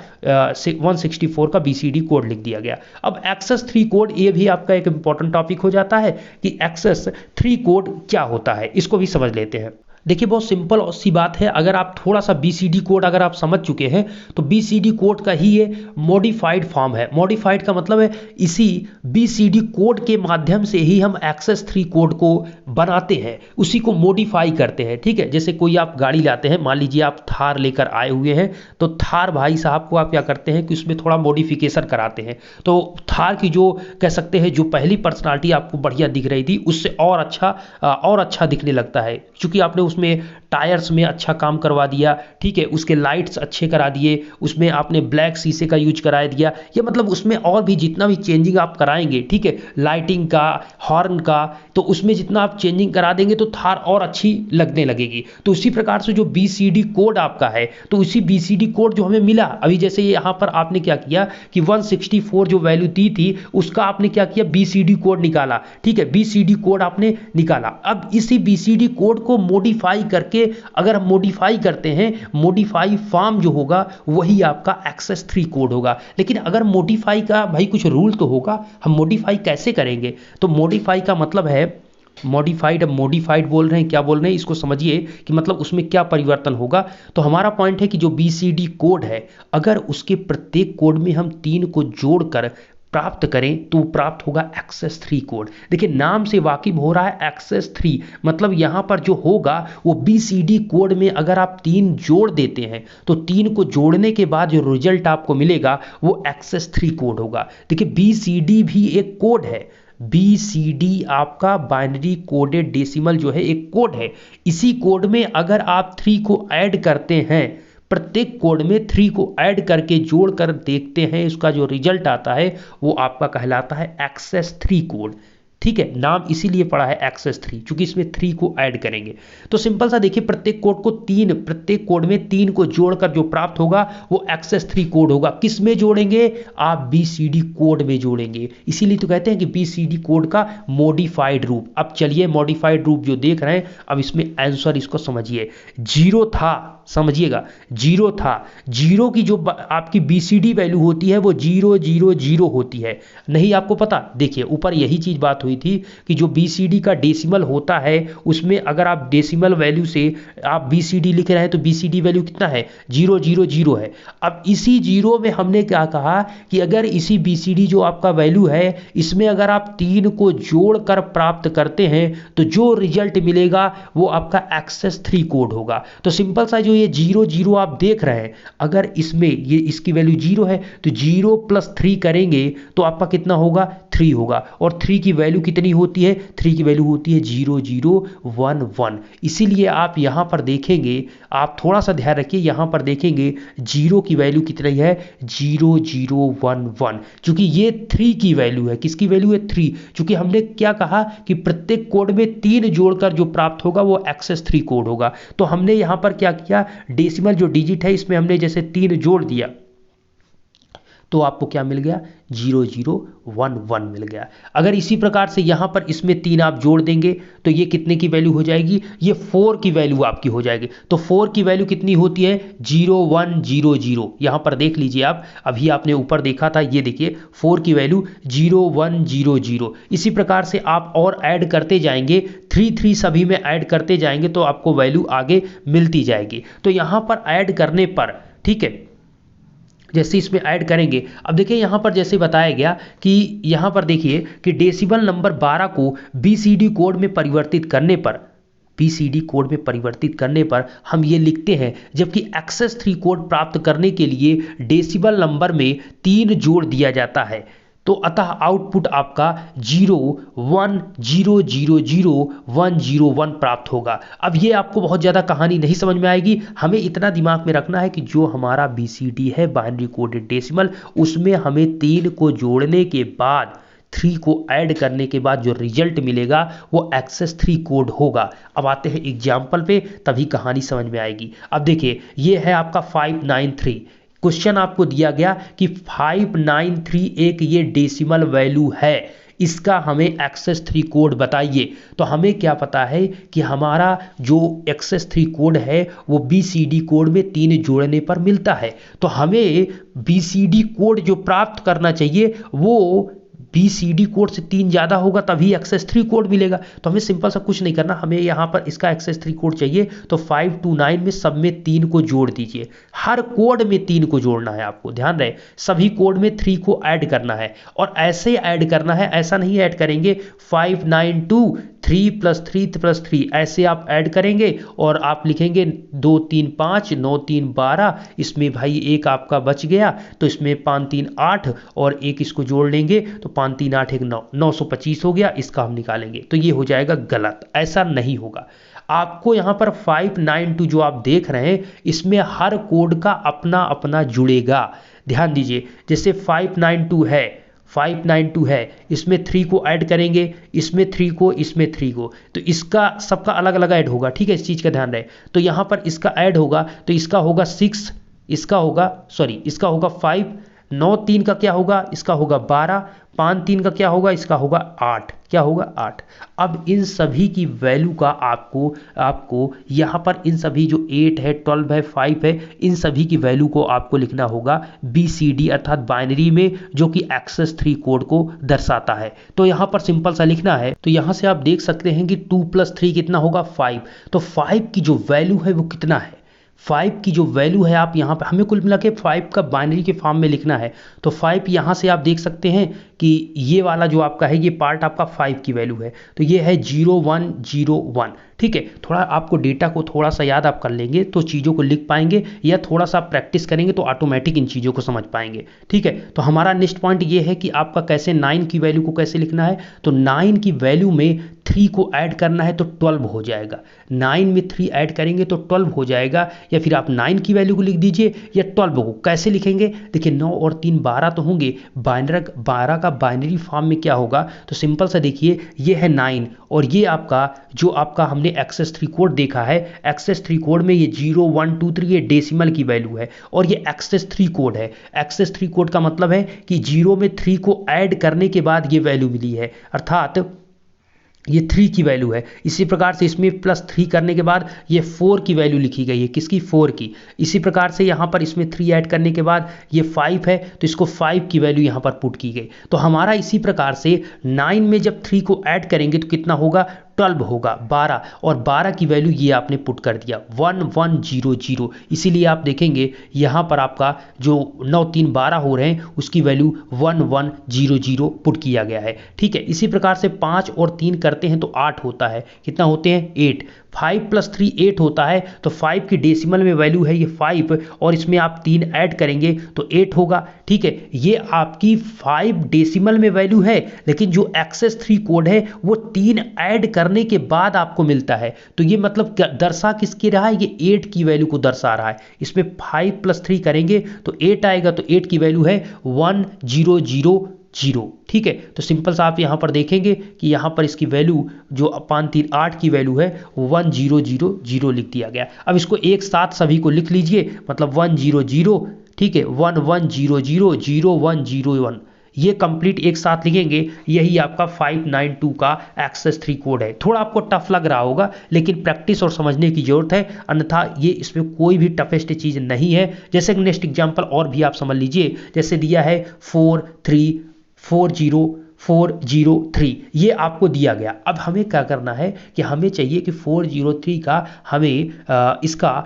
164 का BCD कोड लिख दिया गया। अब एक्सेस 3 कोड, ये भी आपका एक इंपॉर्टेंट टॉपिक हो जाता है कि एक्सेस 3 कोड क्या होता है, इसको भी समझ लेते हैं। देखिए बहुत सिंपल सी बात है, अगर आप थोड़ा सा BCD कोड अगर आप समझ चुके हैं तो BCD कोड का ही ये मॉडिफाइड फॉर्म है। मॉडिफाइड का मतलब है इसी BCD कोड के माध्यम से ही हम एक्सेस 3 कोड को बनाते हैं, उसी को मॉडिफाई करते हैं, ठीक है। जैसे कोई आप गाड़ी लाते हैं, मान लीजिए आप थार लेकर आए हुए हैं, तो थार भाई साहब को आप क्या करते हैं कि उसमें थोड़ा मॉडिफिकेशन कराते हैं, तो थार की जो कह सकते हैं जो पहली पर्सनालिटी आपको बढ़िया दिख रही थी उससे और अच्छा दिखने लगता है, क्योंकि आपने उसमें टायर्स में अच्छा काम करवा दिया, ठीक है, उसके लाइट्स अच्छे करा दिए, उसमें आपने ब्लैक शीशे का यूज करा दिया, ये मतलब उसमें और भी जितना भी चेंजिंग आप कराएंगे, ठीक है, लाइटिंग का, हॉर्न का, तो उसमें जितना आप चेंजिंग करा देंगे तो थार और अच्छी लगने लगेगी। तो उसी प्रकार से जो BCD कोड आपका है, तो उसी BCD कोड जो हमें मिला अभी, जैसे यहाँ पर आपने क्या किया कि 164 जो वैल्यू दी थी उसका आपने क्या किया, BCD कोड निकाला, ठीक है, BCD कोड आपने निकाला। अब इसी BCD कोड को मॉडिफाई करके अगर हम मॉडिफाई करते हैं, मॉडिफाई फॉर्म जो होगा वही आपका एक्सेस 3 कोड होगा। लेकिन अगर मॉडिफाई का भाई कुछ रूल तो होगा, हम मॉडिफाई कैसे करेंगे, तो मॉडिफाई का मतलब है मॉडिफाइड, अब मॉडिफाइड बोल रहे हैं, क्या बोल रहे हैं इसको समझिए कि मतलब उसमें क्या परिवर्तन होगा। तो हमारा पॉइंट है कि जो BCD कोड है, अगर उसके प्रत्येक कोड में हम 3 को जोड़कर प्राप्त करें तो प्राप्त होगा एक्सेस 3 कोड। देखिए नाम से वाकिफ हो रहा है एक्सेस 3, मतलब यहाँ पर जो होगा वो BCD कोड में अगर आप 3 जोड़ देते हैं तो 3 को जोड़ने के बाद जो रिजल्ट आपको मिलेगा वो एक्सेस 3 कोड होगा। देखिए BCD भी एक कोड है, BCD आपका बाइनरी कोडेड डेसिमल जो है एक कोड है। इसी कोड में अगर आप 3 को ऐड करते हैं, प्रत्येक कोड में 3 को ऐड करके जोड़कर देखते हैं, उसका जो रिजल्ट आता है वो आपका कहलाता है एक्सेस 3 कोड, ठीक है। नाम इसीलिए पड़ा है एक्सेस 3 क्योंकि इसमें 3 को ऐड करेंगे। तो सिंपल सा देखिए प्रत्येक कोड में 3 को जोड़कर जो प्राप्त होगा वो एक्सेस 3 कोड होगा। किस में जोड़ेंगे, आप BCD कोड में जोड़ेंगे, इसीलिए तो कहते हैं कि BCD कोड का मॉडिफाइड रूप। अब चलिए मॉडिफाइड रूप जो देख रहे हैं, अब इसमें आंसर इसको समझिए। 0 था, समझिएगा 0 था, 0 की जो आपकी BCD वैल्यू होती है वो 000 होती है, नहीं आपको पता। देखिए ऊपर यही चीज बात हुई थी कि जो BCD का डेसिमल होता है उसमें अगर आप डेसिमल वैल्यू से आप BCD लिख रहे हैं तो BCD वैल्यू कितना है, 000 है। अब इसी 0 में हमने क्या कहा कि अगर इसी BCD जो आपका वैल्यू है इसमें अगर आप 3 को जोड़कर प्राप्त करते हैं तो जो रिजल्ट मिलेगा वो आपका एक्सेस 3 कोड होगा। तो सिंपल सा जो ये 0 आप देख रहे हैं, अगर इसमें ये इसकी वैल्यू 0 है तो 0 + 3 करेंगे तो आपका कितना होगा, 3 होगा, और 3 की वैल्यू वैल्यू कितनी होती है, 3 की वैल्यू होती है 0 0 1 1। इसीलिए आप यहाँ पर देखेंगे, आप थोड़ा सा ध्यान रखिए, यहाँ पर देखेंगे 0 की वैल्यू कितनी है, 0 0 1 1, क्योंकि ये 3 की वैल्यू है। किसकी वैल्यू है, 3, क्योंकि हमने क्या कहा कि प्रत्येक कोड में 3 जोड़कर जो प्राप्त होगा वो एक्सेस 3 कोड होगा। तो हमने यहाँ पर क्या किया, डेसिमल जो डिजिट है इसमें हमने जैसे 3 जोड़ दिया तो आपको क्या मिल गया, 0 0 1 1 मिल गया। अगर इसी प्रकार से यहाँ पर इसमें 3 आप जोड़ देंगे तो ये कितने की वैल्यू हो जाएगी, ये 4 की वैल्यू आपकी हो जाएगी। तो 4 की वैल्यू कितनी होती है, 0 1 0 0। यहाँ पर देख लीजिए आप, अभी आपने ऊपर देखा था, ये देखिए 4 की वैल्यू 0 1 0 0। इसी प्रकार से आप और ऐड करते जाएंगे, 3 3 सभी में ऐड करते जाएंगे तो आपको वैल्यू आगे मिलती जाएगी। तो यहाँ पर ऐड करने पर, ठीक है, जैसे इसमें ऐड करेंगे, अब देखिए यहाँ पर जैसे बताया गया कि यहाँ पर देखिए कि डेसिमल नंबर 12 को बीसीडी कोड में परिवर्तित करने पर, बीसीडी कोड में परिवर्तित करने पर हम ये लिखते हैं, जबकि एक्सेस 3 कोड प्राप्त करने के लिए डेसिमल नंबर में 3 जोड़ दिया जाता है। तो अतः आउटपुट आपका 0 1 0 0 0 1 0 1 प्राप्त होगा। अब ये आपको बहुत ज़्यादा कहानी नहीं समझ में आएगी, हमें इतना दिमाग में रखना है कि जो हमारा बीसीडी है, बाइनरी कोडेड डेसिमल, उसमें हमें 3 को जोड़ने के बाद, 3 को ऐड करने के बाद जो रिजल्ट मिलेगा वो एक्सेस 3 कोड होगा। अब आते हैं एग्जाम्पल पे, तभी कहानी समझ में आएगी। अब देखिए ये है आपका 593। क्वेश्चन आपको दिया गया कि 593 एक ये डेसिमल वैल्यू है, इसका हमें एक्सेस 3 कोड बताइए। तो हमें क्या पता है कि हमारा जो एक्सेस 3 कोड है वो बीसीडी कोड में 3 जोड़ने पर मिलता है। तो हमें बीसीडी कोड जो प्राप्त करना चाहिए वो बीसीडी कोड से 3 ज़्यादा होगा, तभी एक्सेस 3 कोड मिलेगा। तो हमें सिंपल सा कुछ नहीं करना, हमें यहाँ पर इसका एक्सेस 3 कोड चाहिए तो 529 में सब में 3 को जोड़ दीजिए। हर कोड में 3 को जोड़ना है, आपको ध्यान रहे, सभी कोड में 3 को ऐड करना है। और ऐसे ऐड करना है, ऐसा नहीं ऐड करेंगे 592 3 + 3 + 3, ऐसे आप ऐड करेंगे और आप लिखेंगे 2 3 5 9 3 12। इसमें भाई एक आपका बच गया तो इसमें 5 3 8 और एक इसको जोड़ लेंगे तो 5 3 8 1 9, 925 हो गया। इसका हम निकालेंगे तो ये हो जाएगा गलत, ऐसा नहीं होगा। आपको यहाँ पर 592 जो आप देख रहे हैं इसमें हर कोड का अपना अपना जुड़ेगा। ध्यान दीजिए, जैसे 592 है, इसमें 3 को ऐड करेंगे, इसमें 3 को, इसमें 3 को, तो इसका सबका अलग अलग ऐड होगा। ठीक है, इस चीज़ का ध्यान रहे। तो यहाँ पर इसका ऐड होगा तो इसका होगा 6, इसका होगा 5, 9 3 का क्या होगा, इसका होगा 12, 5 3 का क्या होगा, इसका होगा 8, क्या होगा 8। अब इन सभी की वैल्यू का आपको यहाँ पर इन सभी जो 8 है, 12 है, 5 है, इन सभी की वैल्यू को आपको लिखना होगा बीसीडी अर्थात बाइनरी में, जो कि एक्सेस 3 कोड को दर्शाता है। तो यहाँ पर सिंपल सा लिखना है। तो यहाँ से आप देख सकते हैं कि 2 + 3 कितना होगा, 5। तो 5 की जो वैल्यू है वो कितना है, 5 की जो वैल्यू है, आप यहाँ पर हमें कुल मिला के 5 का बाइनरी के फॉर्म में लिखना है। तो 5 यहाँ से आप देख सकते हैं कि ये वाला जो आपका है, ये पार्ट आपका 5 की वैल्यू है, तो ये है 0 1 0 1। ठीक है, थोड़ा आपको डेटा को थोड़ा सा याद आप कर लेंगे तो चीज़ों को लिख पाएंगे, या थोड़ा सा प्रैक्टिस करेंगे तो ऑटोमेटिक इन चीज़ों को समझ पाएंगे। ठीक है, तो हमारा नेक्स्ट पॉइंट ये है कि आपका कैसे 9 की वैल्यू को कैसे लिखना है। तो 9 की वैल्यू में 3 को ऐड करना है तो 12 हो जाएगा। 9 में 3 ऐड करेंगे तो 12 हो जाएगा, या फिर आप 9 की वैल्यू को लिख दीजिए या 12 को। कैसे लिखेंगे, देखिए 9 और 3 12 तो होंगे, 12 का बाइनरी फॉर्म में क्या होगा, तो सिंपल सा देखिए ये है 9 और ये आपका जो आपका हमने एक्सेस 3 कोड देखा है, एक्सेस 3 कोड में ये 0 1 2 3 ये डेसिमल की वैल्यू है और ये एक्सेस 3 कोड है। एक्सेस 3 कोड का मतलब है कि 0 में 3 को ऐड करने के बाद ये वैल्यू मिली है, अर्थात ये 3 की वैल्यू है। इसी प्रकार से इसमें +3 करने के बाद ये 4 की वैल्यू लिखी गई है, किसकी, 4 की। इसी प्रकार से यहाँ पर इसमें 3 ऐड करने के बाद ये 5 है तो इसको 5 की वैल्यू यहाँ पर पुट की गई। तो हमारा इसी प्रकार से 9 में जब 3 को ऐड करेंगे तो कितना होगा, 12 होगा, 12, और 12 की वैल्यू ये आपने पुट कर दिया 1 1 0 0। इसीलिए आप देखेंगे यहाँ पर आपका जो 9 3 12 हो रहे हैं उसकी वैल्यू 1 1 0 0 पुट किया गया है। ठीक है, इसी प्रकार से 5 और 3 करते हैं तो 8 होता है, कितना होते हैं, 8। 5 + 3 8 होता है, तो 5 की डेसिमल में वैल्यू है ये 5 और इसमें आप 3 ऐड करेंगे तो 8 होगा। ठीक है, ये आपकी 5 डेसिमल में वैल्यू है, लेकिन जो एक्सेस 3 कोड है वो 3 ऐड करने के बाद आपको मिलता है। तो ये मतलब दर्शा किसकी रहा है, ये 8 की वैल्यू को दर्शा रहा है। इसमें 5 + 3 करेंगे तो 8 आएगा, तो 8 की वैल्यू है 1000। ठीक है, तो सिंपल सा आप यहाँ पर देखेंगे कि यहाँ पर इसकी वैल्यू जो 5×3 = 8 की वैल्यू है 1000 लिख दिया गया। अब इसको एक साथ सभी को लिख लीजिए, मतलब 100, ठीक है, 11000101, ये कंप्लीट एक साथ लिखेंगे, यही आपका 592 का एक्सेस 3 कोड है। थोड़ा आपको टफ लग रहा होगा, लेकिन प्रैक्टिस और समझने की जरूरत है, अन्यथा ये इसमें कोई भी टफेस्ट चीज नहीं है। जैसे नेक्स्ट एग्जांपल और भी आप समझ लीजिए, जैसे दिया है 43403, ये आपको दिया गया। अब हमें क्या करना है कि हमें चाहिए कि 403 का हमें इसका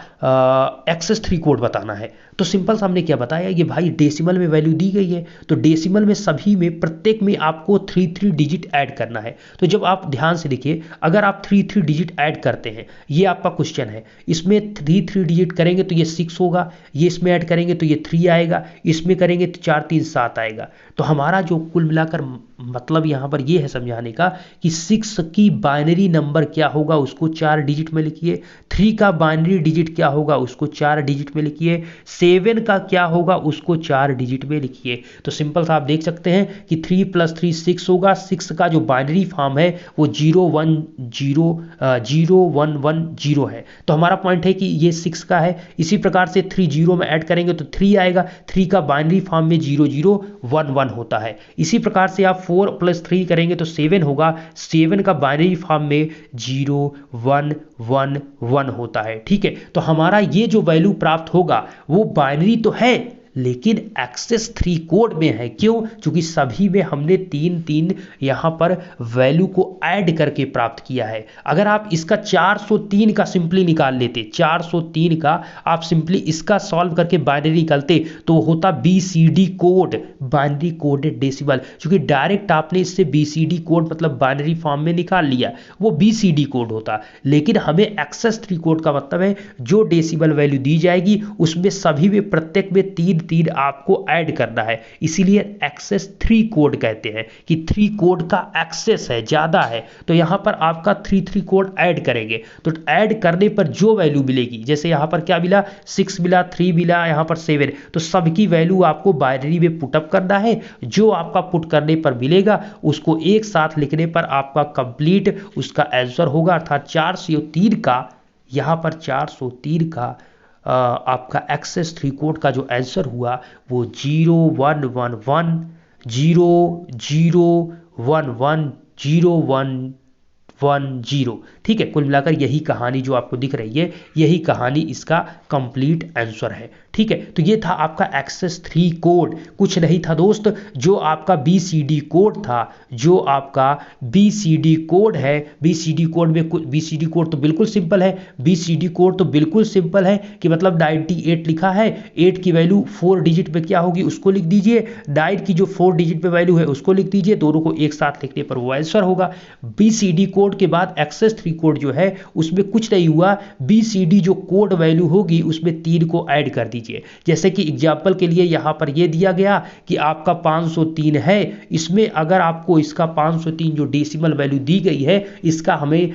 एक्सेस 3 कोड बताना है। तो सिंपल सा हमने क्या बताया, ये भाई डेसिमल में वैल्यू दी गई है, तो डेसिमल में सभी में प्रत्येक में आपको 3 डिजिट ऐड करना है। तो जब आप ध्यान से देखिए, अगर आप 3 डिजिट ऐड करते हैं, ये आपका क्वेश्चन है, इसमें 3 डिजिट करेंगे तो ये 6 होगा, ये इसमें ऐड करेंगे तो ये 3 आएगा, इसमें करेंगे तो 4 3 7 आएगा। तो हमारा जो कुल मिलाकर मतलब यहाँ पर ये है समझाने का कि 6 की बाइनरी नंबर क्या होगा उसको 4 डिजिट में लिखिए, 3 का बाइनरी डिजिट क्या होगा उसको 4 डिजिट में लिखिए, 7 का क्या होगा उसको 4 डिजिट में लिखिए। तो सिंपल सा आप देख सकते हैं कि 3 + 3 6 होगा, 6 का जो बाइनरी फॉर्म है वो 0110 है। तो हमारा पॉइंट है कि ये 6 का है। इसी प्रकार से 3 0 में ऐड करेंगे तो 3 आएगा, 3 का बाइनरी फॉर्म में 0011 होता है। इसी प्रकार से आप 4 + 3 करेंगे तो 7 होगा, 7 का बाइनरी फॉर्म में 0111 होता है। ठीक है, तो हमारा ये जो वैल्यू प्राप्त होगा वो बाइनरी तो है, लेकिन एक्सेस 3 कोड में है। क्यों? क्योंकि सभी में हमने 3 यहां पर वैल्यू को ऐड करके प्राप्त किया है। अगर आप इसका 403 का सिंपली निकाल लेते, 403 का आप सिंपली इसका सॉल्व करके बाइनरी निकालते तो होता BCD code, binary coded decimal. क्योंकि डायरेक्ट आपने इससे BCD कोड मतलब बाइनरी फॉर्म में निकाल लिया, वो BCD कोड होता। लेकिन हमें एक्सेस 3 कोड का मतलब है जो डेसिमल वैल्यू दी जाएगी उसमें सभी में प्रत्येक में 3 आपको ऐड करना है, इसीलिए एक्सेस 3 कोड कहते हैं कि 3 कोड का एक्सेस है, ज्यादा है। तो यहां पर आपका 3 कोड ऐड करेंगे, तो ऐड करने पर जो वैल्यू मिलेगी, जैसे यहां पर क्या मिला, 6 मिला, 3 मिला, यहां पर 7, तो सबकी वैल्यू आपको बाइनरी में पुटअप करना है। जो आपका पुट करने पर मिलेगा उसको एक साथ लिखने पर आपका कंप्लीट उसका आंसर होगा, अर्थात 403 का, यहां पर 403 का आपका एक्सेस 3 कोड का जो आंसर हुआ वो 011100110110। ठीक है, कुल मिलाकर यही कहानी जो आपको दिख रही है, यही कहानी इसका कंप्लीट आंसर है। ठीक है, तो ये था आपका एक्सेस 3 कोड, कुछ नहीं था दोस्त, जो आपका BCD कोड था, जो आपका BCD कोड है। BCD कोड में BCD कोड तो बिल्कुल सिंपल है, BCD कोड तो बिल्कुल सिंपल है कि मतलब 98 लिखा है, 8 की वैल्यू 4 डिजिट में क्या होगी उसको लिख दीजिए, 9 की जो 4 डिजिट में वैल्यू है उसको लिख दीजिए, दोनों को एक साथ लिखने पर वो आंसर होगा। BCD कोड के बाद एक्सेस 3 कोड जो है उसमें कुछ नहीं हुआ, BCD जो कोड वैल्यू होगी उसमें 3 को ऐड कर दीजिए। जैसे कि एग्जांपल के लिए यहां पर यह दिया गया कि आपका 503 है, इसमें अगर आपको इसका 503 जो डेसिमल वैल्यू दी गई है इसका हमें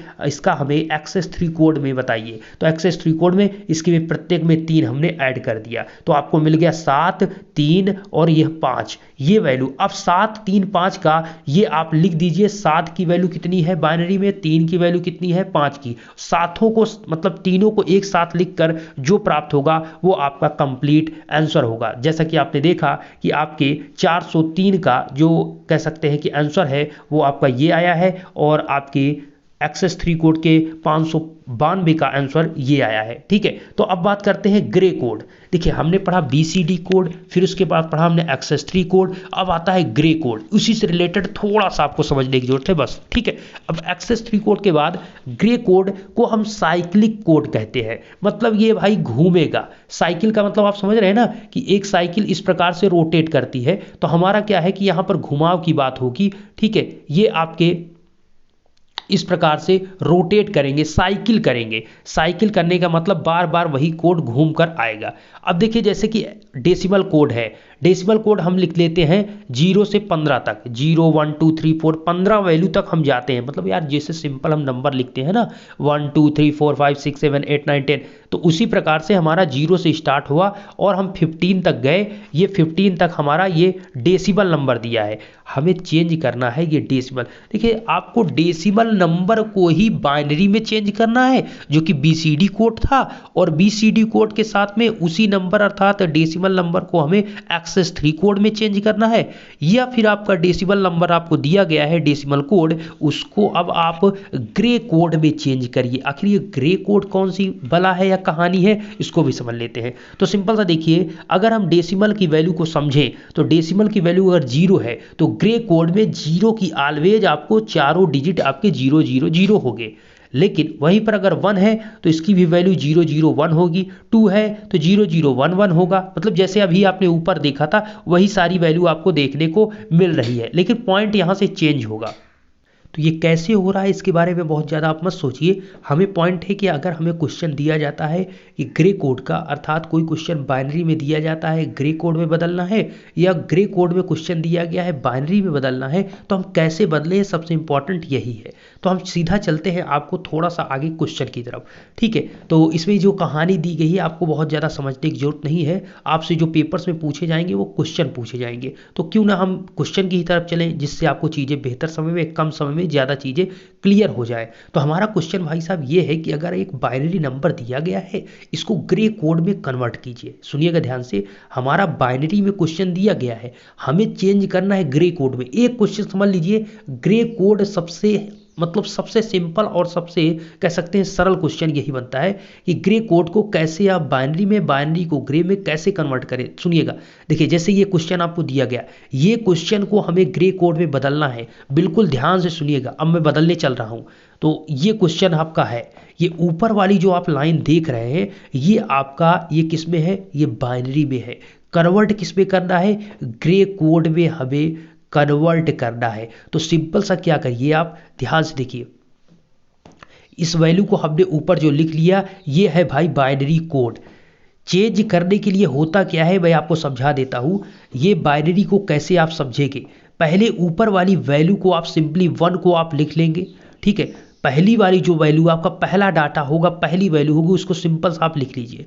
एक्सेस 3 कोड में बताइए। तो एक्सेस 3 कोड में इसके में प्रत्येक में 3 हमने ऐड कर दिया, तो आपको मिल गया 7 3 और यह 5, ये वैल्यू। अब 7 3 5 का ये आप लिख दीजिए, 7 की वैल्यू कितनी है बाइनरी में, 3 की वैल्यू कितनी है 5 की, सातों को मतलब तीनों को एक साथ लिखकर जो प्राप्त होगा वो आपका कंप्लीट आंसर होगा। जैसा कि आपने देखा कि आपके 403 का जो कह सकते हैं कि आंसर है वो आपका ये आया है, और आपके एक्सेस 3 कोड के 592 का आंसर ये आया है। ठीक है, तो अब बात करते हैं ग्रे कोड। देखिए, हमने पढ़ा BCD कोड, फिर उसके बाद पढ़ा हमने एक्सेस 3 कोड, अब आता है ग्रे कोड। उसी से रिलेटेड थोड़ा सा आपको समझने की जरूरत है बस। ठीक है, अब एक्सेस 3 कोड के बाद ग्रे कोड को हम साइक्लिक कोड कहते हैं, मतलब ये भाई घूमेगा। साइकिल का मतलब आप समझ रहे हैं ना कि एक साइकिल इस प्रकार से रोटेट करती है, तो हमारा क्या है कि यहां पर घुमाव की बात होगी। ठीक है, ये आपके इस प्रकार से रोटेट करेंगे, साइकिल करेंगे। साइकिल करने का मतलब बार बार वही कोड घूम कर आएगा। अब देखिए जैसे कि डेसिमल कोड है, डेसिमल कोड हम लिख लेते हैं 0 से 15 तक, 0 1 2 3 4 15 वैल्यू तक हम जाते हैं। मतलब यार जैसे सिंपल हम नंबर लिखते हैं ना 1 2 3 4 5 6 7 8 9 10, तो उसी प्रकार से हमारा 0 से स्टार्ट हुआ और हम 15 तक गए। ये 15 तक हमारा ये डेसिमल नंबर दिया है, हमें चेंज करना है ये डेसिमल। देखिए आपको डेसिमल नंबर को ही बाइनरी में चेंज करना है जो कि बीसीडी कोड था, और बीसीडी कोड के साथ में उसी नंबर अर्थात डेसिमल नंबर को हमें एक्सेस 3 कोड में चेंज करना है। या फिर आपका डेसिमल नंबर आपको दिया गया है डेसिमल कोड, उसको अब आप ग्रे कोड में चेंज करिए। आखिर ये ग्रे कोड कौन सी बला है या कहानी है, इसको भी समझ लेते हैं। तो सिंपल सा देखिए, अगर हम डेसिमल की वैल्यू को समझें तो डेसिमल की वैल्यू अगर 0 है तो ग्रे कोड में 0 की ऑलवेज आपको चारों डिजिट आपके 0 0 0 हो गए। लेकिन वहीं पर अगर 1 है तो इसकी भी वैल्यू 0 0 1 होगी, 2 है तो 0 0 1 1 होगा। मतलब जैसे अभी आपने ऊपर देखा था वही सारी वैल्यू आपको देखने को मिल रही है, लेकिन पॉइंट यहाँ से चेंज होगा। तो ये कैसे हो रहा है इसके बारे में बहुत ज़्यादा आप मत सोचिए। हमें पॉइंट है कि अगर हमें क्वेश्चन दिया जाता है कि ग्रे कोड का, अर्थात कोई क्वेश्चन बाइनरी में दिया जाता है ग्रे कोड में बदलना है, या ग्रे कोड में क्वेश्चन दिया गया है बाइनरी में बदलना है, तो हम कैसे बदलें, सबसे इंपॉर्टेंट यही है। तो हम सीधा चलते हैं आपको थोड़ा सा आगे क्वेश्चन की तरफ, ठीक है। तो इसमें जो कहानी दी गई है आपको बहुत ज़्यादा समझने की जरूरत नहीं है। आपसे जो पेपर्स में पूछे जाएंगे वो क्वेश्चन पूछे जाएंगे, तो क्यों ना हम क्वेश्चन की तरफ चलें जिससे आपको चीज़ें बेहतर समय में, कम समय में ज़्यादा चीज़ें क्लियर हो जाए। तो हमारा क्वेश्चन भाई साहब ये है कि अगर एक बाइनरी नंबर दिया गया है, इसको ग्रे कोड में कन्वर्ट कीजिए। सुनिएगा ध्यान से, हमारा बाइनरी में क्वेश्चन दिया गया है, हमें चेंज करना है ग्रे कोड में। एक क्वेश्चन समझ लीजिए, ग्रे कोड सबसे सिंपल और सबसे कह सकते हैं सरल क्वेश्चन यही बनता है कि ग्रे कोड को कैसे आप बाइनरी में, बाइनरी को ग्रे में कैसे कन्वर्ट करें। सुनिएगा, देखिए जैसे ये क्वेश्चन आपको दिया गया, ये क्वेश्चन को हमें ग्रे कोड में बदलना है। बिल्कुल ध्यान से सुनिएगा, अब मैं बदलने चल रहा हूं। तो ये क्वेश्चन आपका है, ये ऊपर वाली जो आप लाइन देख रहे हैं ये आपका, ये किस में है, ये बाइनरी में है। कन्वर्ट किस में करना है, ग्रे कोड में हमें कन्वर्ट करना है। तो सिंपल सा क्या करिए, आप ध्यान से देखिए, इस वैल्यू को हमने ऊपर जो लिख लिया ये है भाई बाइनरी कोड। चेंज करने के लिए होता क्या है मैं आपको समझा देता हूं। ये बाइनरी को कैसे आप समझेंगे, पहले ऊपर वाली वैल्यू को आप सिंपली 1 को आप लिख लेंगे, ठीक है। पहली वाली जो वैल्यू आपका पहला डाटा होगा, पहली वैल्यू होगी, उसको सिंपल सा आप लिख लीजिए।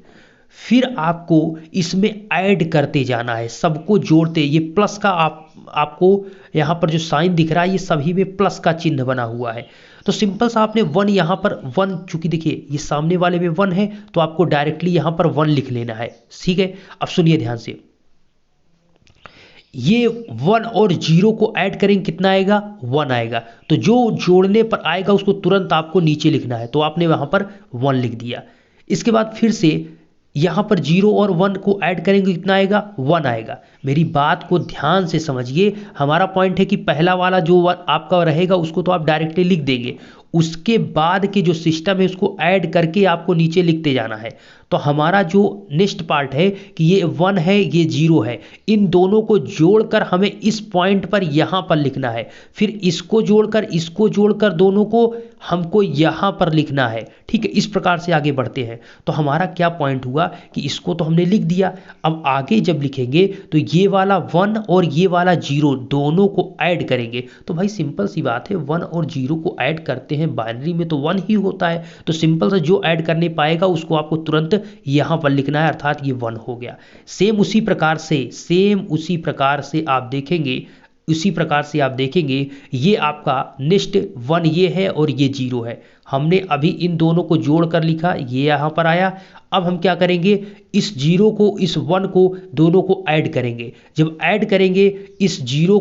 फिर आपको इसमें ऐड करते जाना है, सबको जोड़ते। ये प्लस का आपको यहाँ पर जो साइन दिख रहा है ये सभी में प्लस का चिन्ह बना हुआ है। तो सिंपल सा आपने 1 यहाँ पर 1, चूंकि देखिए ये सामने वाले में 1 है तो आपको डायरेक्टली यहाँ पर 1 लिख लेना है, ठीक है। अब सुनिए ध्यान से, ये 1 और 0 को ऐड करेंगे कितना आएगा, 1 आएगा। तो जो जोड़ने पर आएगा उसको तुरंत आपको नीचे लिखना है, तो आपने वहां पर 1 लिख दिया। इसके बाद फिर से यहाँ पर 0 और 1 को ऐड करेंगे कितना आएगा, 1 आएगा। मेरी बात को ध्यान से समझिए, हमारा पॉइंट है कि पहला वाला जो आपका रहेगा उसको तो आप डायरेक्टली लिख देंगे, उसके बाद के जो सिस्टम है उसको ऐड करके आपको नीचे लिखते जाना है। तो हमारा जो नेक्स्ट पार्ट है कि ये 1 है ये 0 है, इन दोनों को जोड़कर हमें इस पॉइंट पर यहाँ पर लिखना है। फिर इसको जोड़कर दोनों को हमको यहाँ पर लिखना है, ठीक है। इस प्रकार से आगे बढ़ते हैं। तो हमारा क्या पॉइंट हुआ कि इसको तो हमने लिख दिया, अब आगे जब लिखेंगे तो ये वाला 1 और ये वाला 0 दोनों को ऐड करेंगे। तो भाई सिंपल सी बात है, 1 और 0 को ऐड करते हैं, बाइनरी में तो 1 ही होता है, तो सिंपल सा जो ऐड करने पाएगा उसको आपको तुरंत यहां पर लिखना है, अर्थात ये 1 हो गया। सेम उसी प्रकार से आप देखेंगे ये आपका नेक्स्ट 1 ये है और ये 0 है। हमने अभी इन दोनों को जोड़ कर लिखा, ये यहाँ पर आया। अब हम क्या करेंगे, इस 0 को, इस 1 को, दोनों को ऐड करेंगे। जब ऐड करेंगे इस 0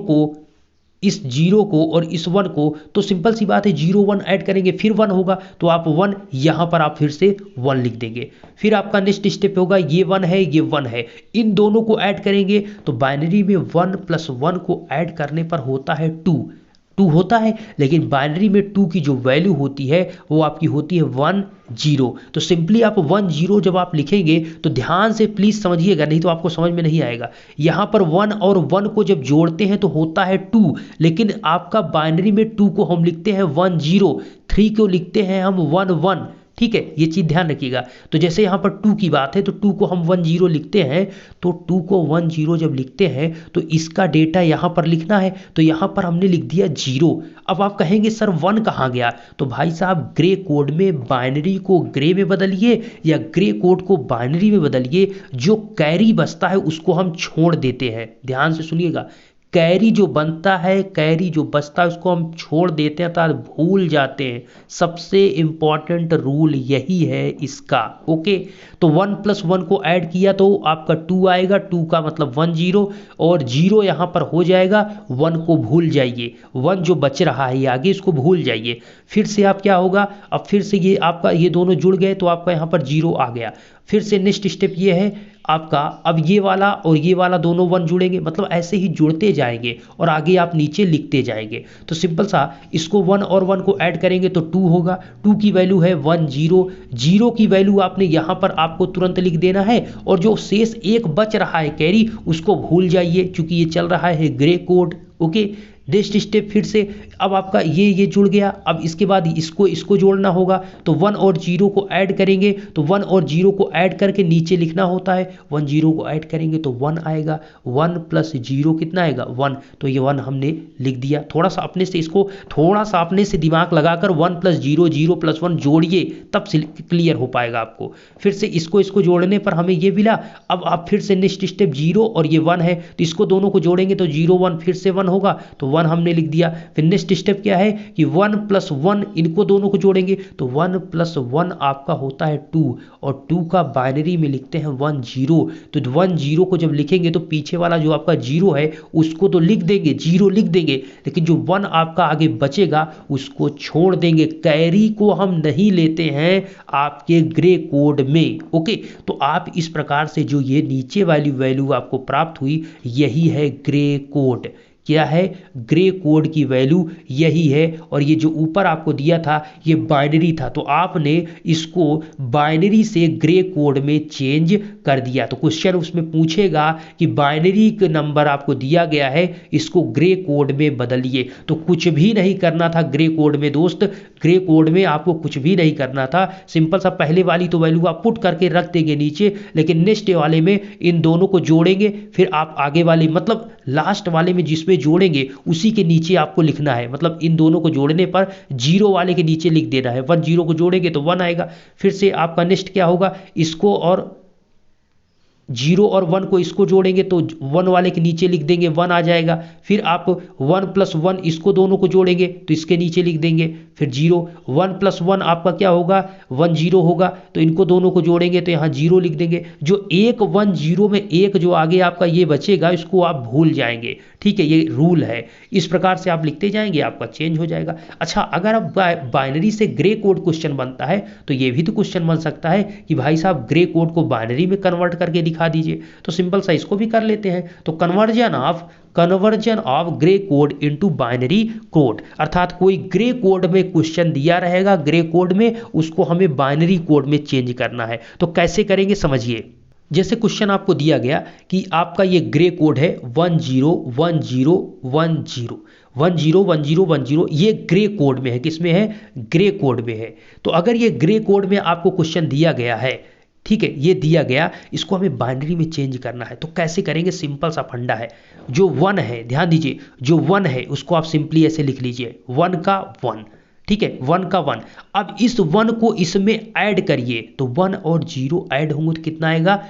को और इस 1 को, तो सिंपल सी बात है 0 1 ऐड करेंगे फिर 1 होगा, तो आप 1 यहाँ पर आप फिर से 1 लिख देंगे। फिर आपका नेक्स्ट स्टेप होगा, ये 1 है ये 1 है, इन दोनों को ऐड करेंगे। तो बाइनरी में 1 + 1 को ऐड करने पर होता है 2 टू होता है, लेकिन बाइनरी में टू की जो वैल्यू होती है वो आपकी होती है 1 0। तो सिंपली आप 1 0 जब आप लिखेंगे तो ध्यान से प्लीज समझिएगा, नहीं तो आपको समझ में नहीं आएगा। यहां पर 1 और 1 को जब जोड़ते हैं तो होता है 2, लेकिन आपका बाइनरी में 2 को हम लिखते हैं 1 0, 3 को लिखते हैं हम 1 1। ठीक है, ये चीज ध्यान रखिएगा। तो जैसे यहाँ पर 2 की बात है तो 2 को हम 1 0 लिखते हैं, तो 2 को 1 0 जब लिखते हैं तो इसका डेटा यहाँ पर लिखना है, तो यहाँ पर हमने लिख दिया 0। अब आप कहेंगे सर 1 कहाँ गया? तो भाई साहब ग्रे कोड में बाइनरी को ग्रे में बदलिए या ग्रे कोड को बाइनरी में बदलिए, जो कैरी बचता है उसको हम छोड़ देते हैं। ध्यान से सुनिएगा, कैरी जो बनता है, कैरी जो बचता है उसको हम छोड़ देते हैं अर्थात भूल जाते हैं। सबसे इंपॉर्टेंट रूल यही है इसका। ओके, तो 1 + 1 को ऐड किया तो आपका 2 आएगा, 2 का मतलब 1 0 और 0 यहाँ पर हो जाएगा। 1 को भूल जाइए, 1 जो बच रहा है आगे इसको भूल जाइए। फिर से आप क्या होगा, अब फिर से ये आपका ये दोनों जुड़ गए तो आपका यहाँ पर 0 आ गया। फिर से नेक्स्ट स्टेप ये है आपका, अब ये वाला और ये वाला दोनों 1 जुड़ेंगे, मतलब ऐसे ही जुड़ते जाएंगे और आगे आप नीचे लिखते जाएंगे। तो सिंपल सा इसको 1 और 1 को ऐड करेंगे तो 2 होगा। 2 की वैल्यू है 1 0, 0 की वैल्यू आपने यहाँ पर आपको तुरंत लिख देना है, और जो शेष एक बच रहा है कैरी उसको भूल जाइए क्योंकि ये चल रहा है grey code. Okay, next step फिर से अब आपका ये जुड़ गया। अब इसके बाद इसको जोड़ना होगा, तो 1 और 0 को ऐड करेंगे, तो 1 और 0 को ऐड करके नीचे लिखना होता है। 1 0 को ऐड करेंगे तो 1 आएगा, 1 + 0 कितना आएगा 1, तो ये 1 हमने लिख दिया। थोड़ा सा अपने से इसको थोड़ा सा अपने से दिमाग लगाकर 1 + 0 0 + 1 जोड़िए, तब से क्लियर हो पाएगा आपको। फिर से इसको जोड़ने पर हमें ये मिला। अब आप फिर से नेक्स्ट स्टेप 0 और ये 1 है तो इसको दोनों को जोड़ेंगे तो 0 1 फिर से 1 होगा, तो 1 हमने लिख दिया। फिर नेक्स्ट स्टेप क्या है कि 1 + 1 इनको दोनों को जोड़ेंगे तो 1 + 1 आपका होता है 2, और 2 का बाइनरी में लिखते हैं 1 0। तो 1 0 को जब लिखेंगे तो पीछे वाला जो आपका 0 है उसको तो लिख देंगे, 0 लिख देंगे, लेकिन जो 1 आपका आगे बचेगा उसको छोड़ देंगे। कैरी को हम नहीं लेते हैं आपके ग्रे कोड में। ओके, तो आप इस प्रकार से जो ये नीचे वाली वैल्यू आपको प्राप्त हुई यही है ग्रे कोड। क्या है? ग्रे कोड की वैल्यू यही है। और ये जो ऊपर आपको दिया था ये बाइनरी था, तो आपने इसको बाइनरी से ग्रे कोड में चेंज कर दिया। तो क्वेश्चन उसमें पूछेगा कि बाइनरी का नंबर आपको दिया गया है, इसको ग्रे कोड में बदलिए। तो कुछ भी नहीं करना था ग्रे कोड में दोस्त, ग्रे कोड में आपको कुछ भी नहीं करना था। सिंपल सा पहले वाली तो वैल्यू आप पुट करके रख देंगे नीचे, लेकिन नेक्स्ट वाले में इन दोनों को जोड़ेंगे, फिर आप आगे वाले मतलब लास्ट वाले में जिसमें जोड़ेंगे उसी के नीचे आपको लिखना है। मतलब इन दोनों को जोड़ने पर 0 वाले के नीचे लिख देना है। 1 0 को जोड़ेंगे तो 1 आएगा। फिर से आपका नेक्स्ट क्या होगा, इसको और 0 और 1 को इसको जोड़ेंगे तो 1 वाले के नीचे लिख देंगे, 1 आ जाएगा। फिर आप 1 + 1 इसको दोनों को जोड़ेंगे तो इसके नीचे लिख देंगे, फिर 0। 1 + 1 आपका क्या होगा 1 0 होगा, तो इनको दोनों को जोड़ेंगे तो यहाँ 0 लिख देंगे। जो 1 1 0 में एक जो आगे आपका ये बचेगा इसको आप भूल जाएंगे। ठीक है, ये रूल है। इस प्रकार से आप लिखते जाएंगे, आपका चेंज हो जाएगा। अच्छा, अगर अब बाइनरी से ग्रे कोड क्वेश्चन बनता है तो ये भी तो क्वेश्चन बन सकता है कि भाई साहब ग्रे कोड को बाइनरी में कन्वर्ट करके दिखा दीजिए। तो सिंपल सा इसको भी कर लेते हैं। तो conversion of grey code into binary code, अर्थात कोई ग्रे कोड में क्वेश्चन दिया रहेगा, ग्रे कोड में उसको हमें बाइनरी कोड में चेंज करना है। तो कैसे करेंगे समझिए। जैसे क्वेश्चन आपको दिया गया कि आपका ये ग्रे कोड है 1 0 1 0 1 0 1 0 1 0 1 0, ये ग्रे कोड में है। किसमें है? ग्रे कोड में है। तो अगर ये ग्रे कोड में आपको क्वेश्चन दिया गया है, ठीक है, ये दिया गया, इसको हमें बाइनरी में चेंज करना है। तो कैसे करेंगे? सिंपल सा फंडा है। जो 1 है, ध्यान दीजिए, जो 1 है उसको आप सिंपली ऐसे लिख लीजिए, 1 का 1। ठीक है, 1 का 1। अब इस 1 को इसमें ऐड करिए तो 1 और 0 ऐड होंगे तो कितना आएगा,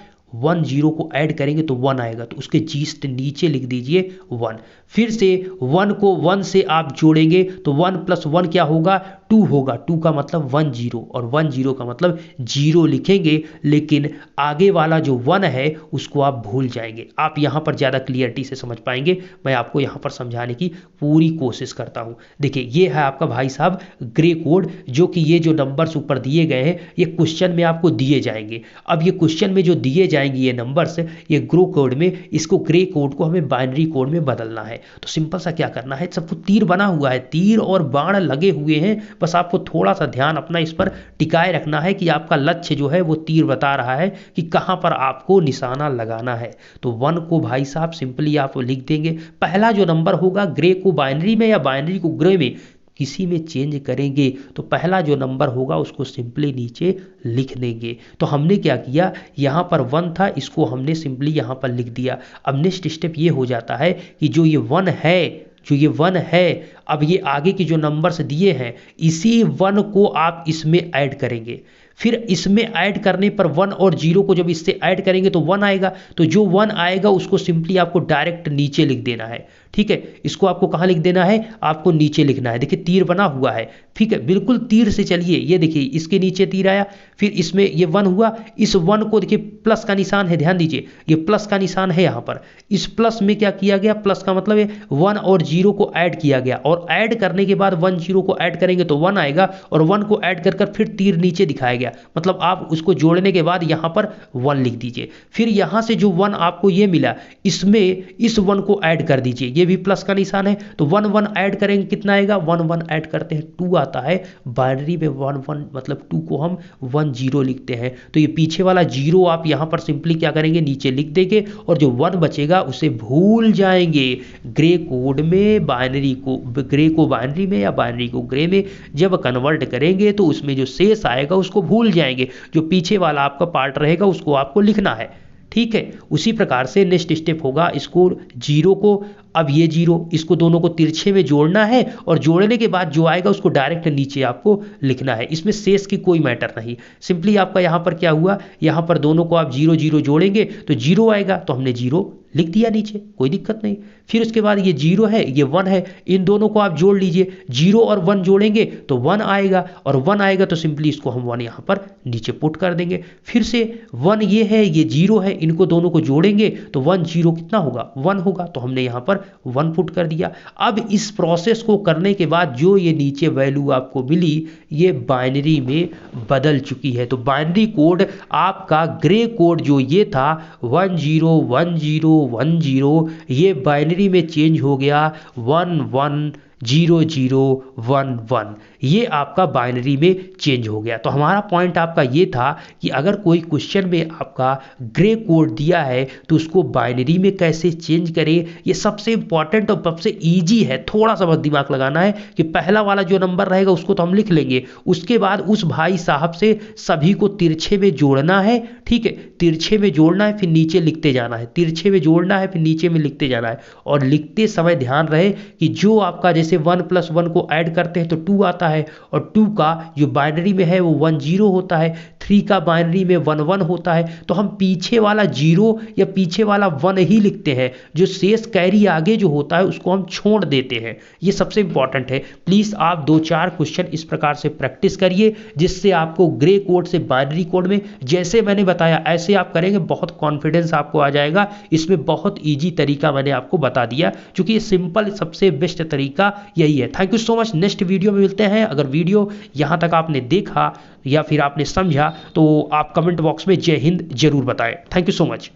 1 0 को ऐड करेंगे तो 1 आएगा, तो उसके जस्ट नीचे लिख दीजिए 1। फिर से 1 को 1 से आप जोड़ेंगे तो 1 + 1 क्या होगा 2 होगा, 2 का मतलब 1 0 और 1 0 का मतलब 0 लिखेंगे, लेकिन आगे वाला जो 1 है उसको आप भूल जाएंगे। आप यहाँ पर ज़्यादा क्लियरिटी से समझ पाएंगे, मैं आपको यहाँ पर समझाने की पूरी कोशिश करता हूँ। देखिए ये है आपका भाई साहब ग्रे कोड, जो कि ये जो नंबर्स ऊपर दिए गए हैं ये क्वेश्चन में आपको दिए जाएंगे। अब ये क्वेश्चन में जो दिए जाएंगे ये नंबर्स, ये ग्रो कोड में, इसको ग्रे कोड को हमें बाइनरी कोड में बदलना है। तो सिंपल सा क्या करना है, सबको तीर बना हुआ है, तीर और बाण लगे हुए हैं, बस आपको थोड़ा सा ध्यान अपना इस पर टिकाए रखना है कि आपका लक्ष्य जो है वो तीर बता रहा है कि कहां पर आपको निशाना लगाना है। तो 1 को भाई साहब सिंपली आप लिख देंगे। पहला जो नंबर होगा ग्रे को बाइनरी में या बाइनरी को ग्रे में किसी में चेंज करेंगे तो पहला जो नंबर होगा उसको सिंपली नीचे लिख देंगे। तो हमने क्या किया, यहाँ पर 1 था, इसको हमने सिंपली यहाँ पर लिख दिया। अब नेक्स्ट स्टेप ये हो जाता है कि जो ये 1 है, अब ये आगे के जो नंबर्स दिए हैं इसी 1 को आप इसमें ऐड करेंगे। फिर इसमें ऐड करने पर 1 और 0 को जब इससे ऐड करेंगे तो 1 आएगा, तो जो 1 आएगा उसको सिंपली आपको डायरेक्ट नीचे लिख देना है। ठीक है, इसको आपको कहाँ लिख देना है, आपको नीचे लिखना है। देखिए तीर बना हुआ है, ठीक है, बिल्कुल तीर से चलिए, ये देखिए इसके नीचे तीर आया, फिर इसमें ये 1 हुआ, इस 1 को देखिए प्लस का निशान है, ध्यान दीजिए ये प्लस का निशान है यहाँ पर। इस प्लस में क्या किया गया, प्लस का मतलब है 1 और 0 को ऐड किया गया, और ऐड करने के बाद 1 0 को ऐड करेंगे तो 1 आएगा, और 1 को ऐड कर फिर तीर नीचे दिखाया गया, मतलब आप उसको जोड़ने के बाद यहाँ पर 1 लिख दीजिए। फिर यहाँ से जो 1 आपको ये मिला, इसमें इस 1 को ऐड कर दीजिए, ये भी प्लस का निशान है, तो 1 1 ऐड करेंगे कितना आएगा, 1 1 ऐड करते हैं 2 आता है। बाइनरी में 1 1 मतलब 2 को हम 1 0 लिखते हैं, तो ये पीछे वाला 0 आप यहाँ पर सिंपली क्या करेंगे, नीचे लिख देंगे, और जो 1 बचेगा उसे भूल जाएंगे। ग्रे कोड में बाइनरी को, ग्रे को बाइनरी में या बाइनरी को ग्रे में जब कन्वर्ट करेंगे तो उसमें जो शेष आएगा उसको भूल जाएंगे, जो पीछे वाला आपका पार्ट रहेगा उसको आपको लिखना है। ठीक है, उसी प्रकार से नेक्स्ट स्टेप होगा, इसको 0 को, अब ये 0, इसको दोनों को तिरछे में जोड़ना है, और जोड़ने के बाद जो आएगा उसको डायरेक्ट नीचे आपको लिखना है। इसमें शेष की कोई मैटर नहीं, सिंपली आपका यहाँ पर क्या हुआ, यहाँ पर दोनों को आप 0 0 जोड़ेंगे तो 0 आएगा, तो हमने 0 लिख दिया नीचे, कोई दिक्कत नहीं। फिर उसके बाद ये 0 है, ये 1 है, इन दोनों को आप जोड़ लीजिए, 0 और 1 जोड़ेंगे तो 1 आएगा, और 1 आएगा तो सिंपली इसको हम 1 यहाँ पर नीचे पुट कर देंगे। फिर से 1 ये है, ये 0 है, इनको दोनों को जोड़ेंगे तो 1 0 कितना होगा, 1 होगा, तो हमने यहाँ पर 1 पुट कर दिया। अब इस प्रोसेस को करने के बाद जो ये नीचे वैल्यू आपको मिली ये बाइनरी में बदल चुकी है। तो बाइनरी कोड आपका ग्रे कोड जो ये था 1 0 1 0 1 0, ये बाइनरी में चेंज हो गया 1 1 0 0 1 1, ये आपका बाइनरी में चेंज हो गया। तो हमारा पॉइंट आपका ये था कि अगर कोई क्वेश्चन में आपका ग्रे कोड दिया है तो उसको बाइनरी में कैसे चेंज करें, ये सबसे इंपॉर्टेंट और सबसे इजी है। थोड़ा सा बस दिमाग लगाना है कि पहला वाला जो नंबर रहेगा उसको तो हम लिख लेंगे, उसके बाद उस भाई साहब से सभी को तिरछे में जोड़ना है। ठीक है, तिरछे में जोड़ना है, फिर नीचे लिखते जाना है, तिरछे में जोड़ना है, फिर नीचे में लिखते जाना है, और लिखते समय ध्यान रहे कि जो आपका जैसे 1 + 1 को ऐड करते हैं तो 2 आता है, और 2 का जो बाइनरी में है वो 1 0 होता है, 3 का बाइनरी में 1 1 होता है, तो हम पीछे वाला 0 या पीछे वाला 1 ही लिखते हैं, जो शेष कैरी आगे जो होता है उसको हम छोड़ देते हैं। ये सबसे इंपॉर्टेंट है। प्लीज आप 2-4 क्वेश्चन इस प्रकार से प्रैक्टिस करिए, जिससे आपको ग्रे कोड से बाइनरी कोड में जैसे मैंने बताया ऐसे आप करेंगे, बहुत कॉन्फिडेंस आपको आ जाएगा। इसमें बहुत ईजी तरीका मैंने आपको बता दिया, क्योंकि ये सिंपल सबसे बेस्ट तरीका यही है। Thank you so much, next video में मिलते हैं। अगर वीडियो यहाँ तक आपने देखा या फिर आपने समझा तो आप कमेंट बॉक्स में जय हिंद जरूर बताएं। Thank you so much.